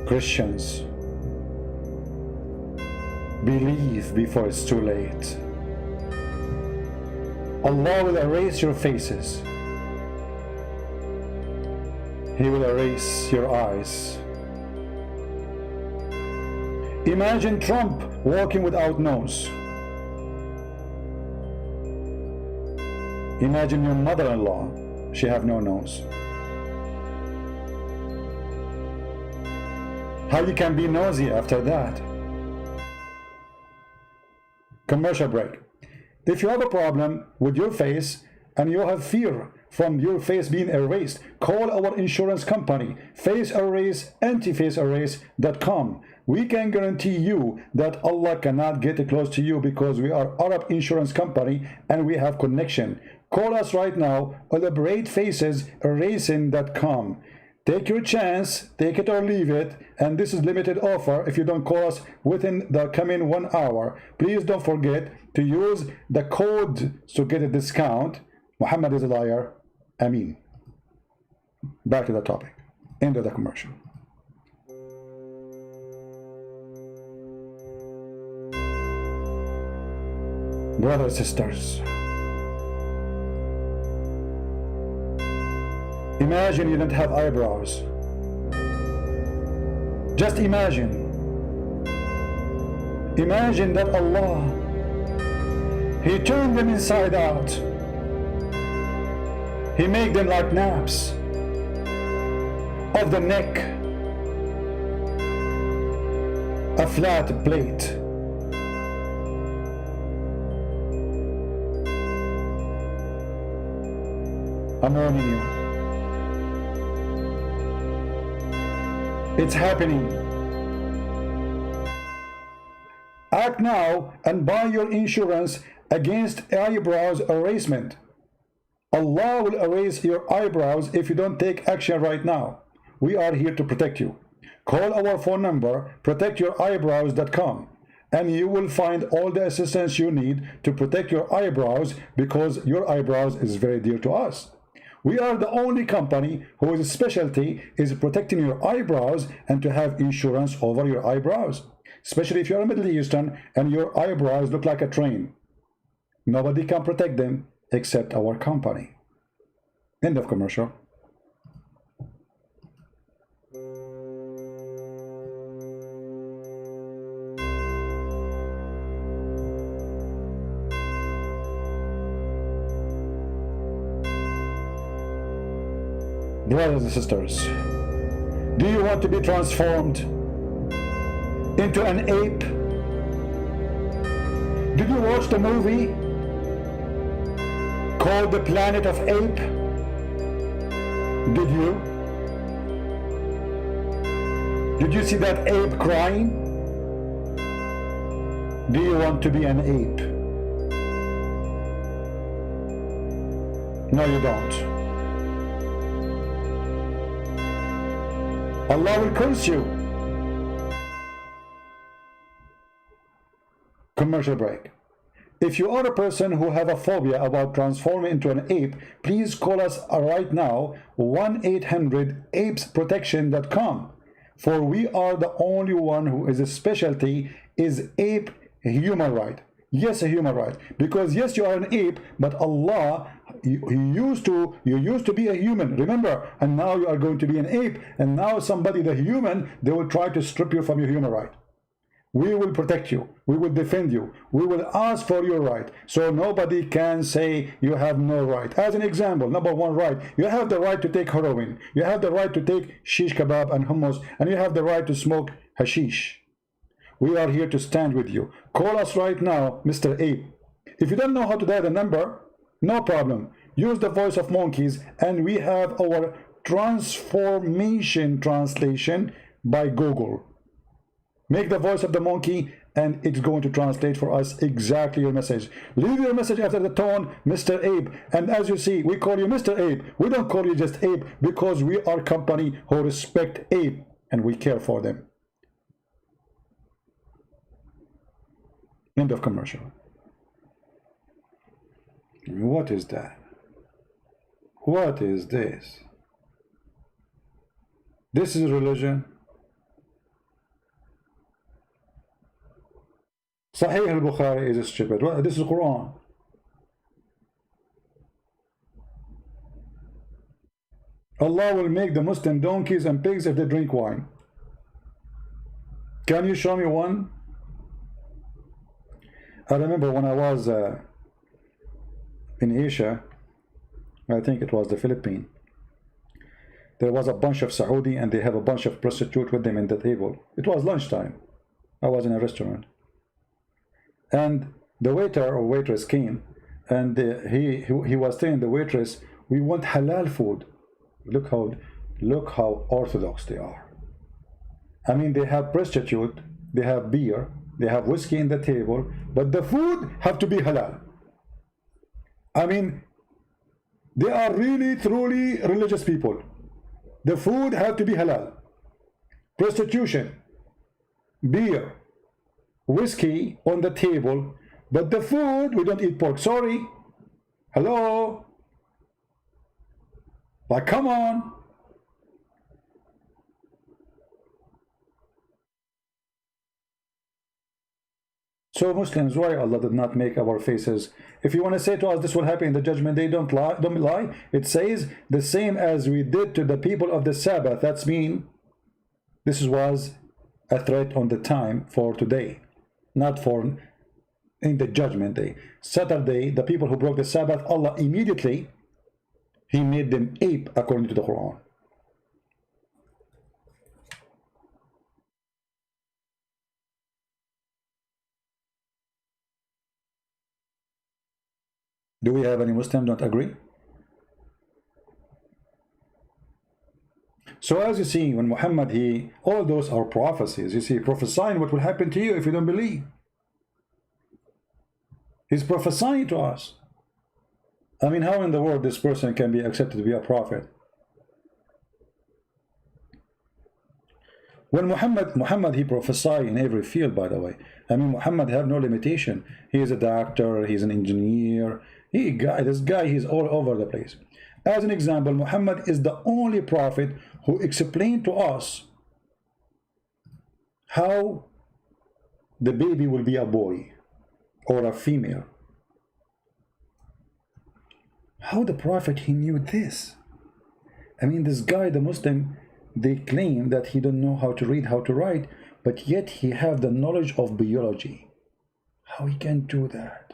Christians, believe before it's too late. Allah will erase your faces. He will erase your eyes. Imagine Trump walking without nose. Imagine your mother-in-law, she have no nose. How you can be nosy after that? Commercial break. If you have a problem with your face and you have fear from your face being erased, call our insurance company, Face Erase, antifaceerase.com. We can guarantee you that Allah cannot get close to you because we are Arab insurance company and we have connection. Call us right now, elaboratefaceserasing.com. Take your chance, take it or leave it, and this is limited offer if you don't call us within the coming 1 hour. Please don't forget to use the code to get a discount. Muhammad is a liar. Ameen. Back to the topic. End of the commercial. Brothers and sisters, imagine you don't have eyebrows. Just imagine. Imagine that Allah, He turned them inside out. He made them like naps of the neck, a flat plate. I'm warning you. It's happening. Act now and buy your insurance against eyebrows erasement. Allah will erase your eyebrows if you don't take action right now. We are here to protect you. Call our phone number, protectyoureyebrows.com, and you will find all the assistance you need to protect your eyebrows because your eyebrows is very dear to us. We are the only company whose specialty is protecting your eyebrows and to have insurance over your eyebrows, especially if you're a Middle Eastern and your eyebrows look like a train. Nobody can protect them except our company. End of commercial. Brothers and sisters, do you want to be transformed into an ape? Did you watch the movie called The Planet of Ape? Did you? Did you see that ape crying? Do you want to be an ape? No, you don't. Allah will curse you. Commercial break. If you are a person who have a phobia about transforming into an ape, please call us right now, 1-800-APESProtection.com, for we are the only one who is a specialty is ape human right. Yes, a human right, because yes, you are an ape, but Allah, you used to be a human, remember, and now you are going to be an ape, and now somebody, the human, they will try to strip you from your human right. We will protect you, we will defend you, we will ask for your right, so nobody can say you have no right. As an example, number one right, you have the right to take heroin, you have the right to take shish kebab and hummus, and you have the right to smoke hashish. We are here to stand with you. Call us right now, Mr. Ape. If you don't know how to dial the number, no problem. Use the voice of monkeys, and we have our transformation translation by Google. Make the voice of the monkey, and it's going to translate for us exactly your message. Leave your message after the tone, Mr. Ape. And as you see, we call you Mr. Ape. We don't call you just Ape because we are a company who respect ape and we care for them. End of commercial. What is that? What is this? This is religion. Sahih al-Bukhari is stupid. This is Quran. Allah will make the Muslim donkeys and pigs if they drink wine. Can you show me one? I remember when I was in Asia, I think it was the Philippines, there was a bunch of Saudi and they have a bunch of prostitutes with them in the table. It was lunchtime. I was in a restaurant. And The waiter or waitress came, and he was telling the waitress, we want halal food. Look how orthodox they are. I mean, they have prostitute, they have beer, they have whiskey in the table, but the food have to be halal. I mean, they are really truly religious people. The food have to be halal. Prostitution, beer, whiskey on the table, but the food, we don't eat pork. Sorry. Hello? Like, come on. So Muslims, why Allah did not make our faces? If you want to say to us this will happen in the judgment day, don't lie. It says the same as we did to the people of the Sabbath. That's mean this was a threat on the time for today, not for in the judgment day. Saturday, the people who broke the Sabbath, Allah immediately, He made them ape according to the Quran. Do we have any Muslim don't agree? So as you see, when Muhammad, all those are prophecies. You see, prophesying what will happen to you if you don't believe. He's prophesying to us. I mean, how in the world this person can be accepted to be a prophet? When Muhammad, he prophesied in every field, by the way. I mean, Muhammad have no limitation. He is a doctor, he's an engineer. This guy, he's all over the place. As an example, Muhammad is the only prophet who explained to us how the baby will be a boy or a female. How the prophet, he knew this? I mean, this guy, the Muslim, they claim that he don't know how to read, how to write, but yet he have the knowledge of biology. How he can do that?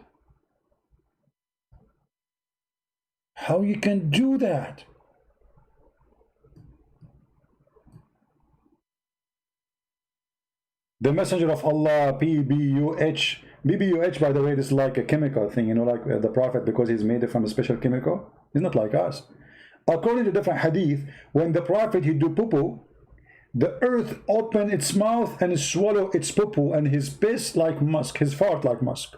How you can do that? The messenger of Allah, PBUH. BBUH, by the way, this is like a chemical thing, you know, like the prophet, because he's made it from a special chemical. He's not like us. According to different hadith, when the prophet, he do poo-poo, the earth open its mouth and swallow its poo-poo, and his piss like musk, his fart like musk.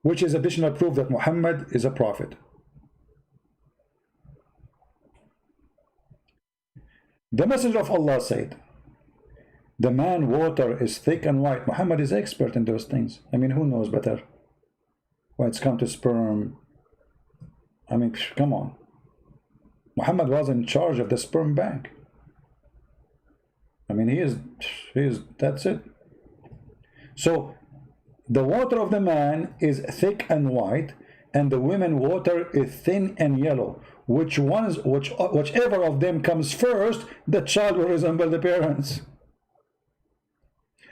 Which is additional proof that Muhammad is a prophet. The messenger of Allah said, the man water is thick and white. Muhammad is expert in those things. I mean, who knows better when it's come to sperm? I mean, come on. Muhammad was in charge of the sperm bank. I mean, he is, that's it. So the water of the man is thick and white, and the women water is thin and yellow. Whichever of them comes first, the child will resemble the parents.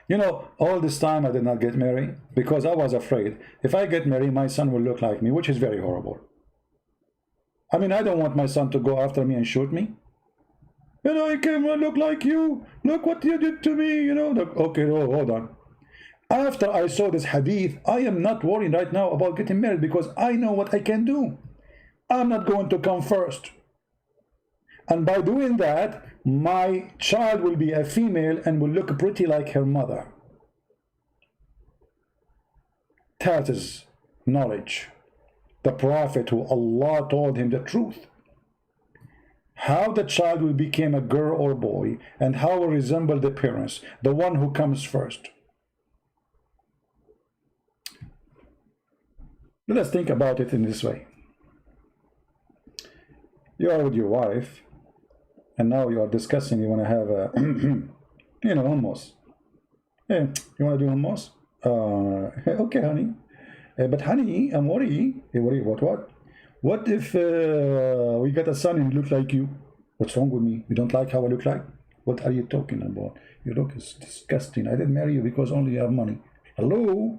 You know, all this time I did not get married because I was afraid if I get married, my son will look like me, which is very horrible. I mean, I don't want my son to go after me and shoot me. You know, I can't look like you. Look what you did to me, you know. Okay, oh, hold on. After I saw this hadith, I am not worried right now about getting married because I know what I can do. I'm not going to come first. And by doing that, my child will be a female and will look pretty like her mother. That is knowledge. The prophet who Allah told him the truth. How the child will become a girl or boy, and how will resemble the parents, the one who comes first. Let us think about it in this way. You are with your wife, and now you are discussing, you want to have a, you know, hummus. Hey, you want to do hummus? Okay, honey. But honey, I'm worried. Hey, worried about what? What if we got a son and he looks like you? What's wrong with me? You don't like how I look like? What are you talking about? You look is disgusting. I didn't marry you because only you have money. Hello?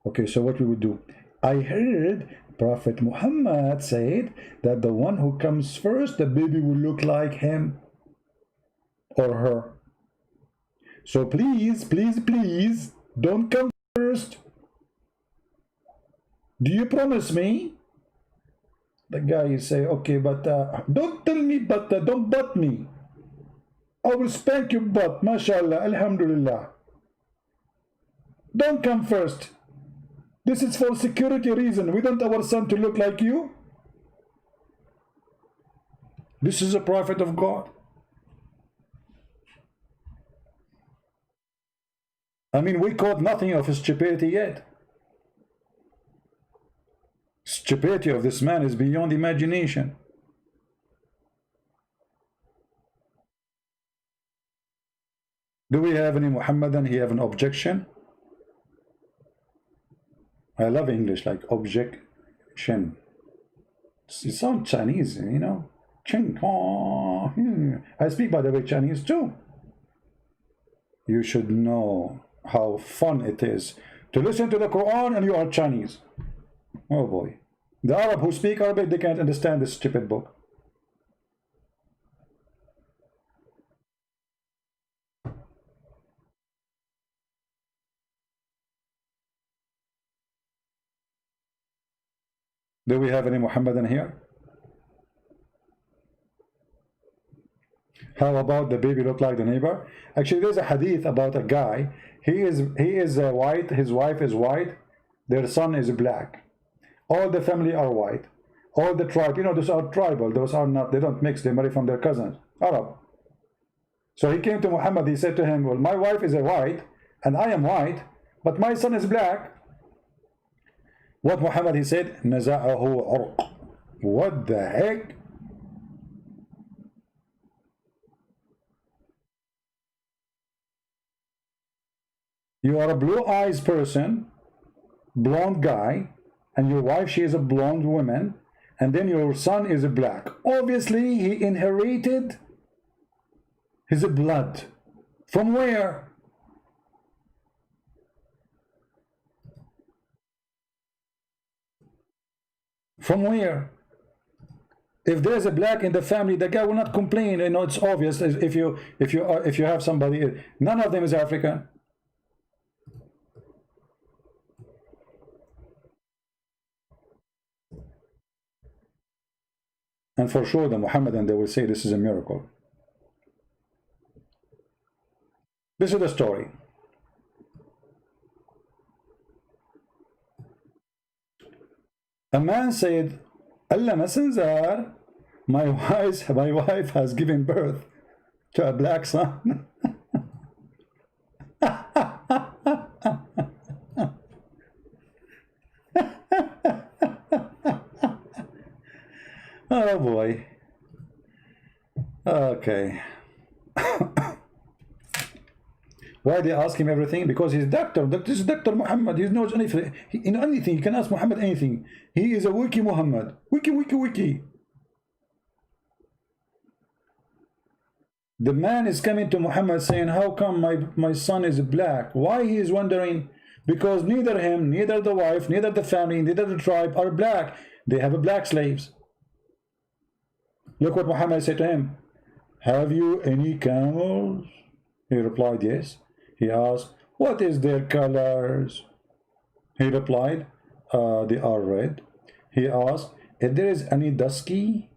Okay, so what we would do? I heard Prophet Muhammad said that the one who comes first, the baby will look like him or her. So please, please, please, Don't come first. Do you promise me? The guy say, okay, but don't tell me, but don't butt me. I will spank your butt, mashallah, alhamdulillah. Don't come first. This is for security reason. We don't want our son to look like you. This is a prophet of God. I mean, we caught nothing of his stupidity yet. Stupidity of this man is beyond imagination. Do we have any Muhammadan? He have an objection? I love English, like objection. It sounds Chinese, you know. I speak, by the way, Chinese too. You should know how fun it is to listen to the Quran and you are Chinese. Oh boy. The Arab who speak Arabic, they can't understand this stupid book. Do we have any Muhammadan here? How about the baby look like the neighbor? Actually, there's a hadith about a guy. He is white, his wife is white, their son is black. All the family are white. All the tribe, you know, those are tribal, those are not, they don't mix, they marry from their cousins, Arab. So he came to Muhammad, he said to him, well, my wife is a white, and I am white, but my son is black. What Muhammad, he said, Naza'ahu urq. What the heck? You are a blue-eyed person, blonde guy, and your wife, she is a blonde woman, and then your son is black. Obviously, he inherited his blood. From where? From where? If there's a black in the family, the guy will not complain. You know, it's obvious. If you have somebody, none of them is African. And for sure, the Muhammadan, they will say this is a miracle. This is the story. A man said, Allah Messenger, my wife has given birth to a black son. Oh boy. Okay. Why they ask him everything? Because he's doctor. This is Dr. Muhammad. He knows anything. In anything, you can ask Muhammad anything. He is a wiki Muhammad. Wiki. The man is coming to Muhammad saying, how come my son is black? Why he is wondering? Because neither him, neither the wife, neither the family, neither the tribe are black. They have black slaves. Look what Muhammad said to him. Have you any camels? He replied, yes. He asked, what is their colors? He replied, they are red. He asked, if there is any dusky,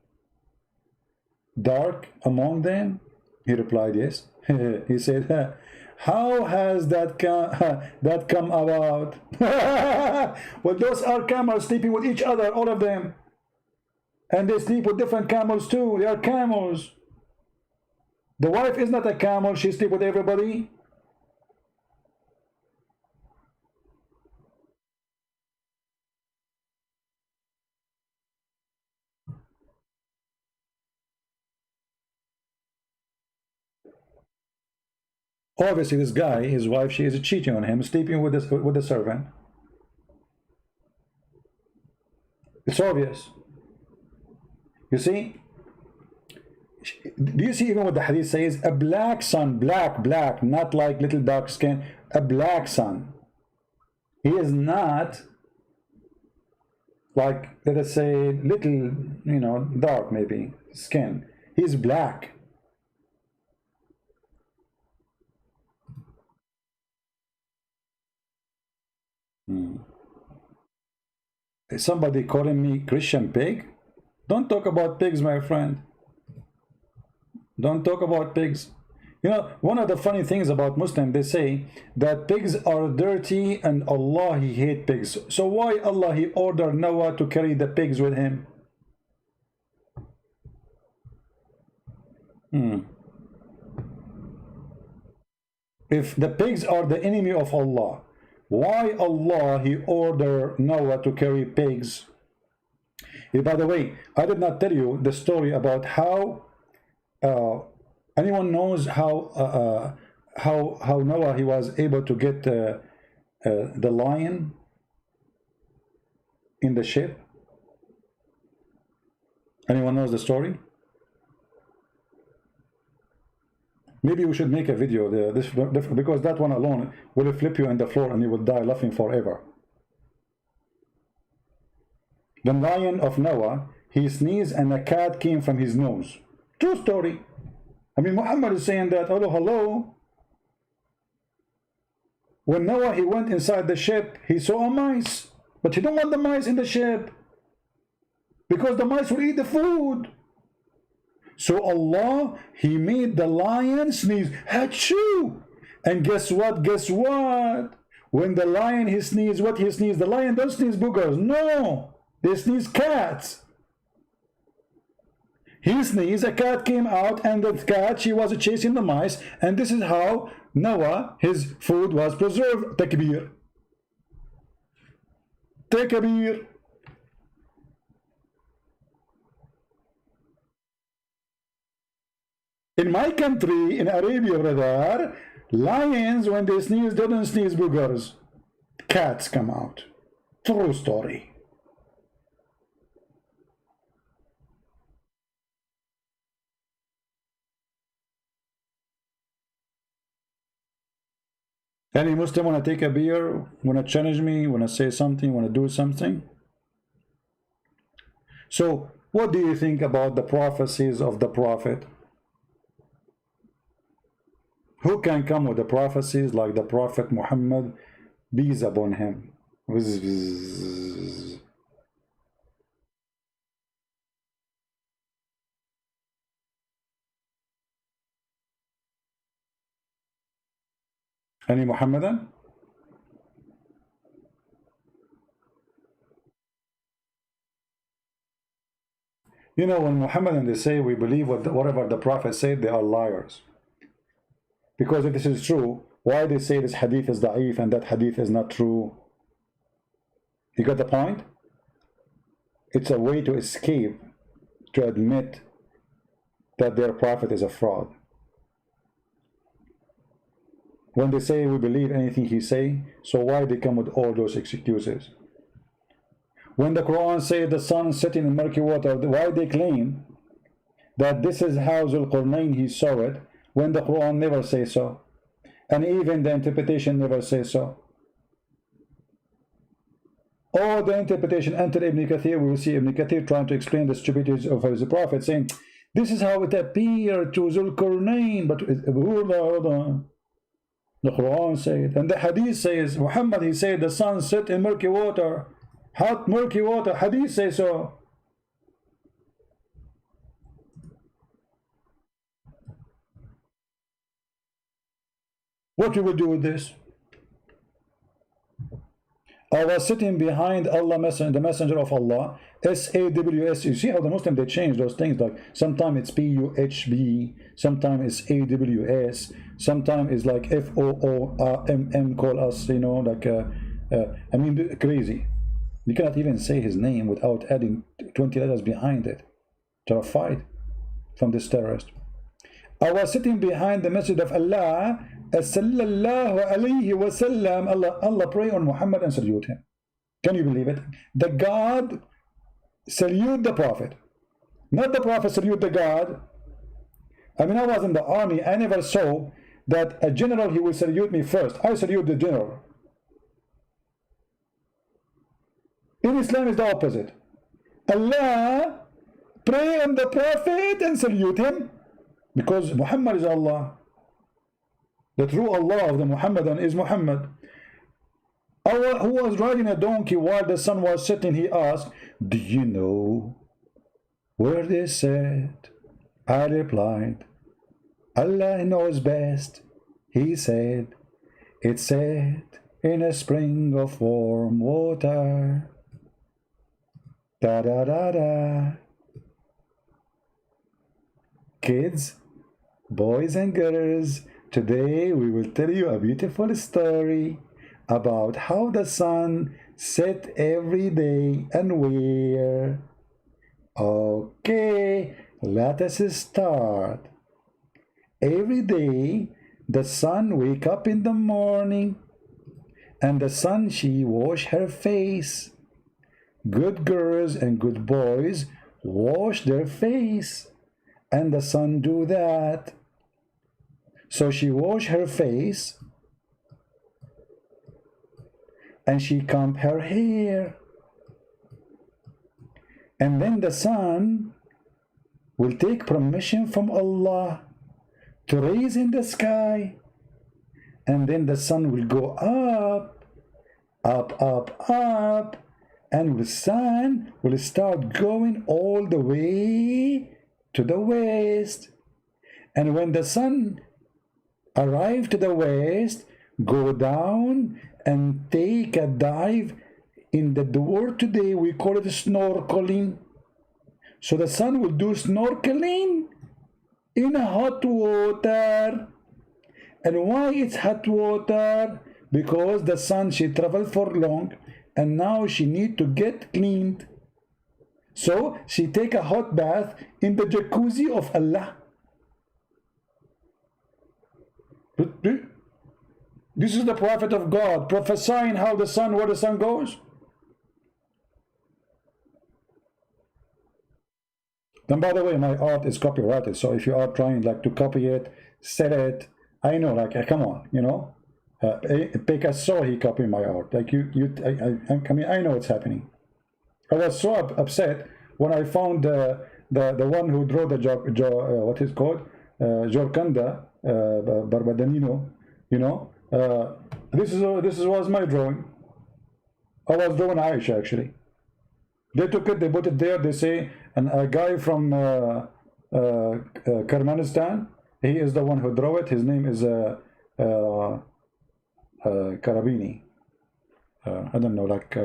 dark among them? He replied, yes. He said, how has that come about? Well, those are camels sleeping with each other, all of them. And they sleep with different camels too. They are camels. The wife is not a camel. She sleeps with everybody. Obviously, this guy, his wife, she is cheating on him, sleeping with the servant. It's obvious. You see? Do you see even what the hadith says? A black son, black, not like little dark skin. A black son. He is not like, let us say, little, you know, dark maybe skin. He's black. Is somebody calling me Christian pig? Don't talk about pigs, my friend. Don't talk about pigs. You know, one of the funny things about Muslims, they say that pigs are dirty and Allah, He hate pigs. So why Allah, He ordered Noah to carry the pigs with him? If the pigs are the enemy of Allah, why Allah, He ordered Noah to carry pigs? By the way, I did not tell you the story about how anyone knows how Noah, he was able to get the lion in the ship? Anyone knows the story? Maybe we should make a video there, because that one alone will flip you on the floor and you will die laughing forever. The lion of Noah, he sneezed and a cat came from his nose. True story. I mean, Muhammad is saying that, oh, hello. When Noah, he went inside the ship, he saw a mice. But he don't want the mice in the ship, because the mice will eat the food. So Allah, He made the lion sneeze, Achoo! And guess what? Guess what? When the lion, he sneezed, what he sneezed? The lion don't sneeze boogers. No, they sneeze cats. He sneezed, a cat came out, and the cat, she was chasing the mice, and this is how Noah, his food was preserved. Takbir. Takbir. In my country, in Arabia, brother, lions, when they sneeze, they don't sneeze boogers. Cats come out. True story. Any Muslim want to take a beer, want to challenge me, want to say something, want to do something? So, what do you think about the prophecies of the Prophet? Who can come with the prophecies like the Prophet Muhammad, peace upon him? Any Muhammadan? You know, when Muhammadan, they say we believe whatever the Prophet said, they are liars. Because if this is true, why they say this hadith is da'if and that hadith is not true? You got the point? It's a way to escape, to admit that their prophet is a fraud. When they say we believe anything he say, so why they come with all those excuses? When the Quran says the sun setting in murky water, why they claim that this is how Zulqarnain he saw it, when the Quran never says so, and even the interpretation never says so? Or the interpretation until Ibn Kathir, we will see Ibn Kathir trying to explain the stupidity of his prophet, saying this is how it appeared to Zulqarnain, but hold on. The Quran says, and the Hadith says, Muhammad, he said the sun set in murky water, hot murky water. Hadith says so. What you will do with this? I was sitting behind Allah, the messenger of Allah, S-A-W-S. You see how the Muslim, they change those things. Like sometimes it's P-U-H-B, sometimes it's A-W-S, sometimes it's like F-O-O-M-M, call us, you know, like, I mean, crazy. You cannot even say his name without adding 20 letters behind it. Terrified from this terrorist. I was sitting behind the message of Allah, sallallahu alayhi wa sallam. Allah pray on Muhammad and salute him. Can you believe it? The God salute the Prophet, not the Prophet salute the God. I mean, I was in the army, I never saw that a general, he will salute me first. I salute the general. In Islam is the opposite. Allah pray on the Prophet and salute him, because Muhammad is Allah. The true Allah of the Muhammadan is Muhammad. Who was riding a donkey while the sun was setting, he asked, do you know where they said? I replied, Allah knows best. He said, it said in a spring of warm water. Da da da da. Kids, boys and girls, today we will tell you a beautiful story about how the sun set every day and where. Okay, let us start. Every day the sun wake up in the morning and the sun she wash her face. Good girls and good boys wash their face and the sun do that. So she wash her face and she comb her hair. And then the sun will take permission from Allah to raise in the sky. And then the sun will go up, up, up, up. And the sun will start going all the way to the west. And when the sun arrives to the west, go down and take a dive in the word today we call it snorkeling. So the sun will do snorkeling in hot water. And why it's hot water? Because the sun she traveled for long and now she need to get cleaned. So she take a hot bath in the jacuzzi of Allah. This is the prophet of God prophesying how the sun, where the sun goes. And by the way, my art is copyrighted, so if you are trying like to copy it, set it, I know, like, come on, you know, Picasso, he copied my art. Like I mean, I know it's happening. I was so upset when I found the one who drew the what is called Giorcanda Barbadanino. You know, this was my drawing. I was drawing Aisha actually. They took it, they put it there. They say, and a guy from Kermanistan, he is the one who drew it. His name is Karabini. I don't know, like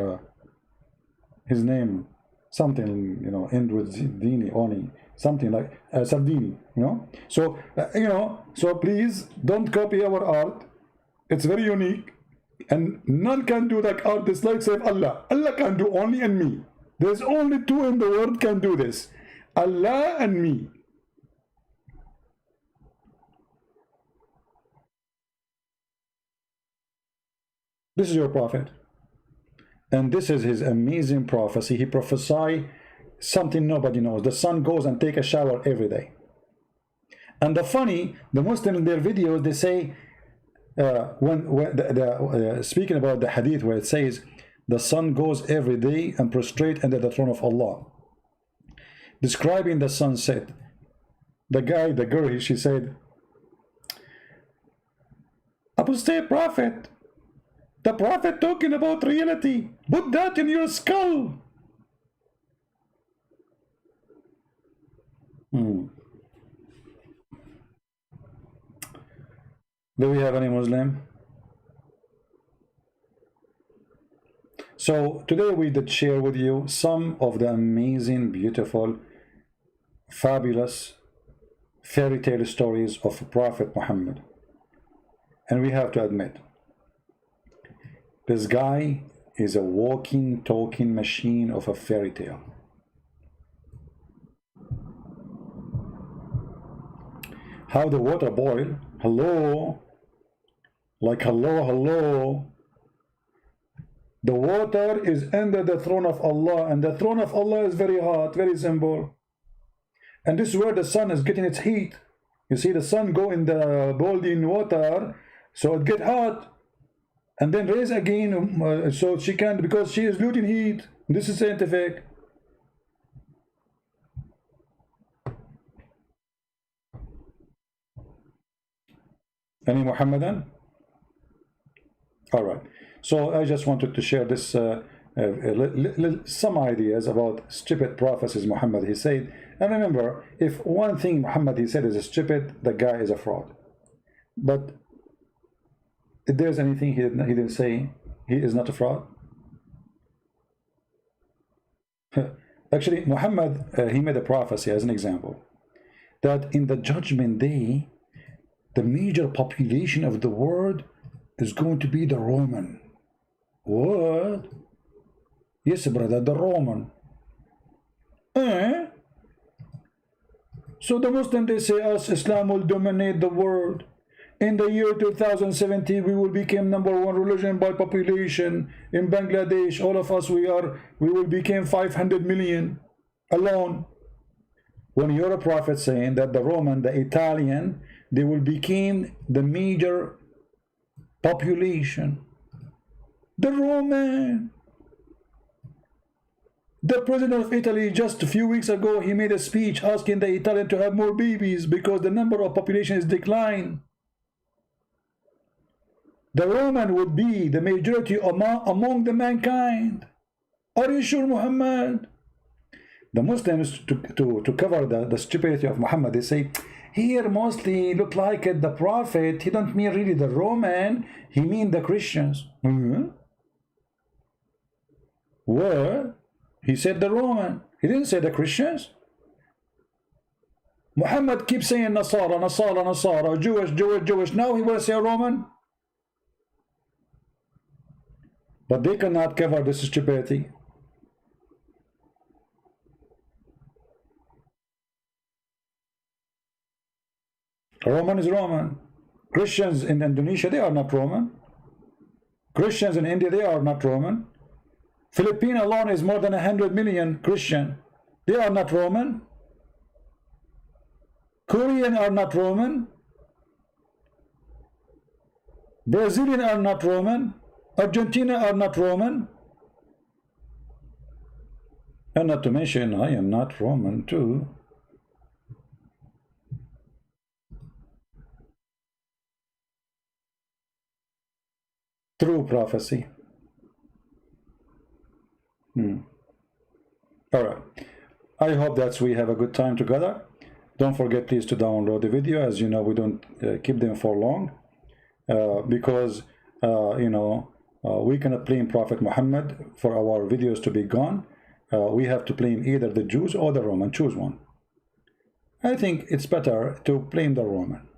his name, something, you know, end with Dini, Oni, something like Sardini, you know. So, you know, so please don't copy our art. It's very unique, and none can do like artists like save Allah. Allah can do only and me. There's only two in the world can do this, Allah and me. This is your prophet. And this is his amazing prophecy. He prophesied something nobody knows. The sun goes and take a shower every day. And the Muslims in their videos, they say, speaking about the hadith where it says, the sun goes every day and prostrate under the throne of Allah. Describing the sunset, the girl, she said, apostate prophet, the prophet talking about reality. Put that in your skull. Do we have any Muslim? So today we did share with you some of the amazing, beautiful, fabulous fairy tale stories of Prophet Muhammad. And we have to admit, this guy is a walking, talking machine of a fairy tale. How the water boil, hello, like hello, hello. The water is under the throne of Allah, and the throne of Allah is very hot, very simple. And this is where the sun is getting its heat. You see the sun go in the boiling water, so it get hot. And then raise again, so she can, because she is losing heat. This is scientific. Any Muhammadan? All right. So I just wanted to share this some ideas about stupid prophecies Muhammad he said. And remember, if one thing Muhammad he said is stupid, the guy is a fraud. But if there's anything he didn't say, he is not a fraud. Actually, Muhammad he made a prophecy as an example that in the judgment day, the major population of the world is going to be the Roman. What? Yes, brother, the Roman. So the Muslims, they say us, Islam will dominate the world. In the year 2070, we will become #1 religion by population. In Bangladesh, all of us, we will become 500 million alone. When you're a prophet saying that the Roman, the Italian, they will become the major population. The Roman. The president of Italy just a few weeks ago, he made a speech asking the Italian to have more babies because the number of population is declined. The Roman would be the majority among the mankind. Are you sure, Muhammad? The Muslims, to cover the stupidity of Muhammad, they say, here mostly look like the prophet. He don't mean really the Roman. He mean the Christians. What? He said the Roman. He didn't say the Christians. Muhammad keeps saying Nasara, Nasara, Nasara, Jewish, Jewish, Jewish. Now he will say Roman. But they cannot cover this stupidity. Roman is Roman. Christians in Indonesia, they are not Roman. Christians in India, they are not Roman. Philippines alone is more than 100 million Christian. They are not Roman. Korean are not Roman. Brazilian are not Roman. Argentina are not Roman. And not to mention, I am not Roman too. True prophecy. All right. I hope that we have a good time together. Don't forget, please, to download the video. As you know, we don't keep them for long because, we cannot blame Prophet Muhammad for our videos to be gone. We have to blame either the Jews or the Roman. Choose one. I think it's better to blame the Roman.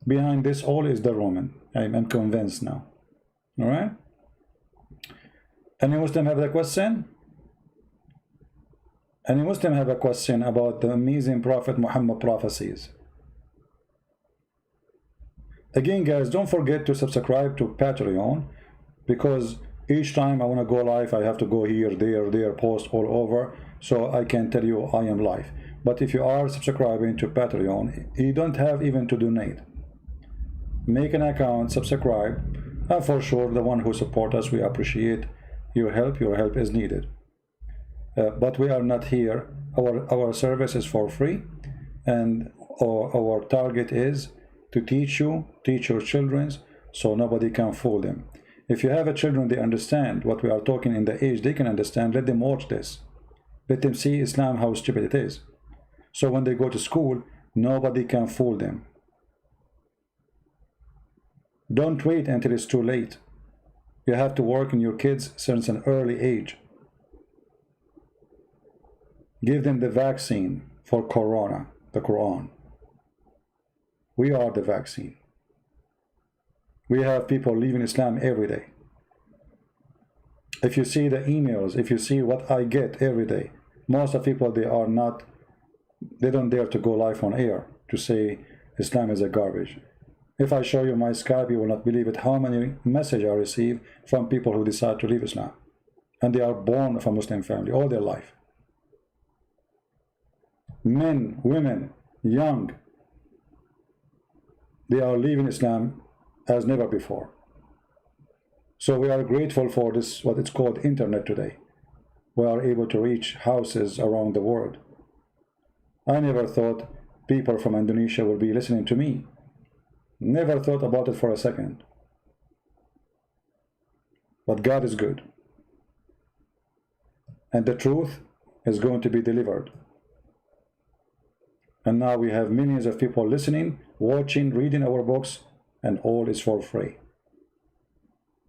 Behind this all is the Roman. I'm convinced now. All right? Any Muslim have a question? Any Muslim have a question about the amazing Prophet Muhammad prophecies? Again, guys, don't forget to subscribe to Patreon, because each time I want to go live, I have to go here, there, post all over, so I can tell you I am live. But if you are subscribing to Patreon, you don't have even to donate. Make an account, subscribe, and for sure, the one who support us, we appreciate your help. Your help is needed. But we are not here. Our service is for free, and our target is to teach you, teach your children, so nobody can fool them. If you have a children, they understand what we are talking in the age, they can understand. Let them watch this. Let them see Islam, how stupid it is. So when they go to school, nobody can fool them. Don't wait until it's too late. You have to work on your kids since an early age. Give them the vaccine for Corona, the Quran. We are the vaccine. We have people leaving Islam every day. If you see the emails, if you see what I get every day, most of people, they don't dare to go live on air to say Islam is a garbage. If I show you my Skype, you will not believe it, how many messages I receive from people who decide to leave Islam. And they are born of a Muslim family all their life. Men, women, young, they are leaving Islam as never before. So we are grateful for this, what it's called internet today. We are able to reach houses around the world. I never thought people from Indonesia would be listening to me. Never thought about it for a second. But God is good. And the truth is going to be delivered. And now we have millions of people listening, watching, reading our books, and all is for free.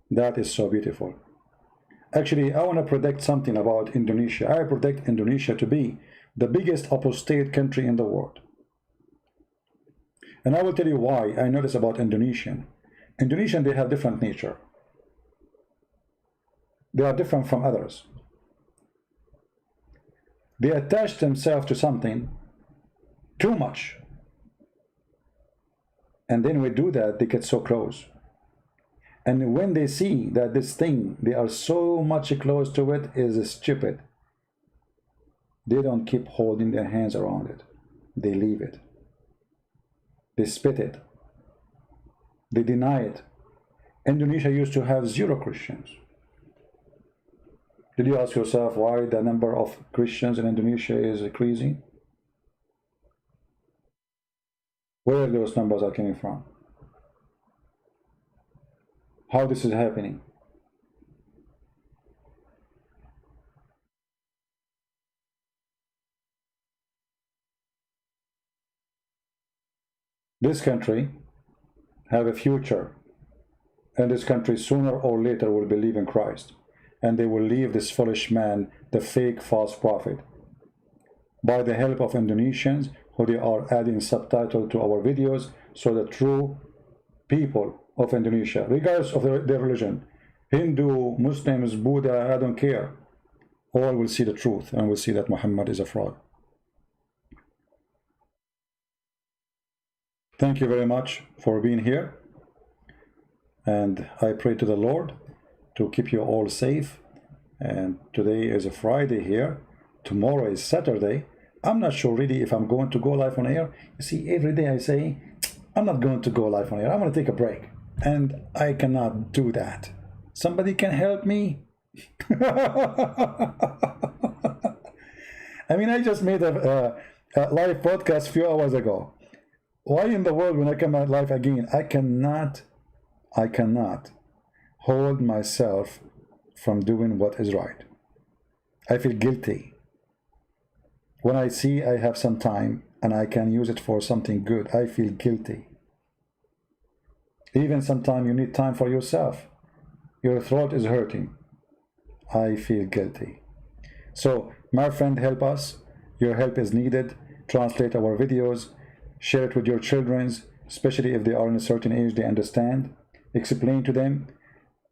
That is so beautiful. Actually, I want to predict something about Indonesia. I predict Indonesia to be the biggest apostate country in the world. And I will tell you why I notice about Indonesian. Indonesian, they have different nature. They are different from others. They attach themselves to something too much. And then we do that, they get so close. And when they see that this thing, they are so much close to it, is stupid, they don't keep holding their hands around it. They leave it. They spit it. They deny it. Indonesia used to have 0 Christians. Did you ask yourself why the number of Christians in Indonesia is increasing? Where those numbers are coming from? How this is happening? This country have a future, and this country sooner or later will believe in Christ, and they will leave this foolish man, the fake false prophet. By the help of Indonesians, who they are adding subtitle to our videos, so the true people of Indonesia, regardless of their religion, Hindu, Muslims, Buddha, I don't care, all will see the truth and will see that Muhammad is a fraud. Thank you very much for being here, and I pray to the Lord to keep you all safe. And today is a Friday here, tomorrow is Saturday. I'm not sure really if I'm going to go live on air. You see, every day I say I'm not going to go live on air, I'm going to take a break, and I cannot do that. Somebody can help me. I mean, I just made a live podcast a few hours ago. Why in the world when I come out live again, I cannot hold myself from doing what is right. I feel guilty. When I see I have some time and I can use it for something good, I feel guilty. Even sometimes you need time for yourself. Your throat is hurting. I feel guilty. So, my friend, help us. Your help is needed. Translate our videos. Share it with your children, especially if they are in a certain age, they understand. Explain to them.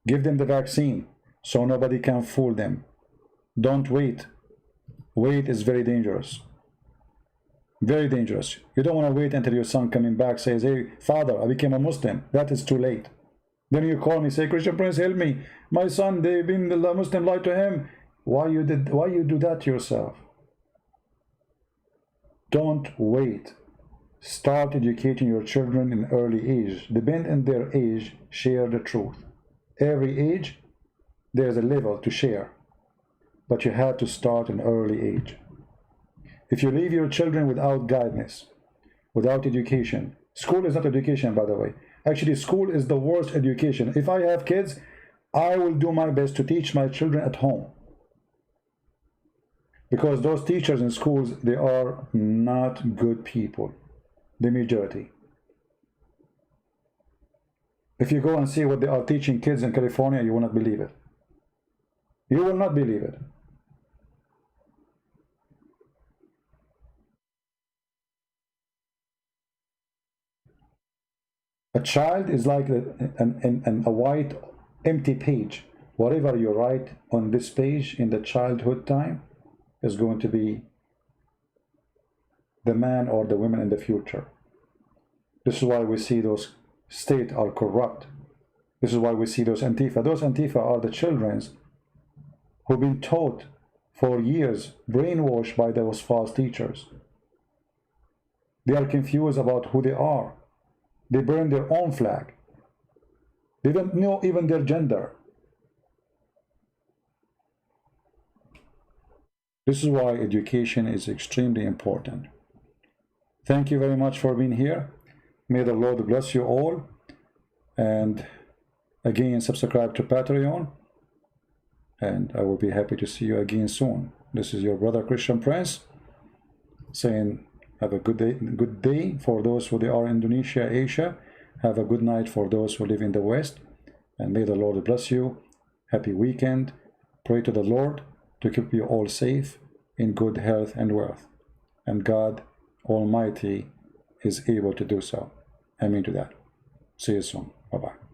Give them the vaccine so nobody can fool them. Don't wait. Wait is very dangerous. Very dangerous. You don't want to wait until your son coming back says, hey, father, I became a Muslim. That is too late. Then you call me, say, Christian Prince, help me. My son, they've been the Muslim lied to him. Why you do that to yourself? Don't wait. Start educating your children in early age. Depend on their age, share the truth. Every age, there's a level to share. But you have to start in early age. If you leave your children without guidance, without education, school is not education, by the way. Actually, school is the worst education. If I have kids, I will do my best to teach my children at home. Because those teachers in schools, they are not good people. The majority. If you go and see what they are teaching kids in California, you will not believe it. You will not believe it. A child is like a white empty page. Whatever you write on this page in the childhood time is going to be the man or the woman in the future. This is why we see those states are corrupt. This is why we see those Antifa. Those Antifa are the children who've been taught for years, brainwashed by those false teachers. They are confused about who they are. They burn their own flag. They don't know even their gender. This is why education is extremely important. Thank you very much for being here. May the Lord bless you all. And again, subscribe to Patreon. and I will be happy to see you again soon. This is your brother Christian Prince saying have a good day for those who are in Indonesia, Asia. Have a good night for those who live in the West, and may the Lord bless you. Happy weekend. Pray to the Lord to keep you all safe in good health and wealth, and God Almighty is able to do so. Amen to that. See you soon. Bye-bye.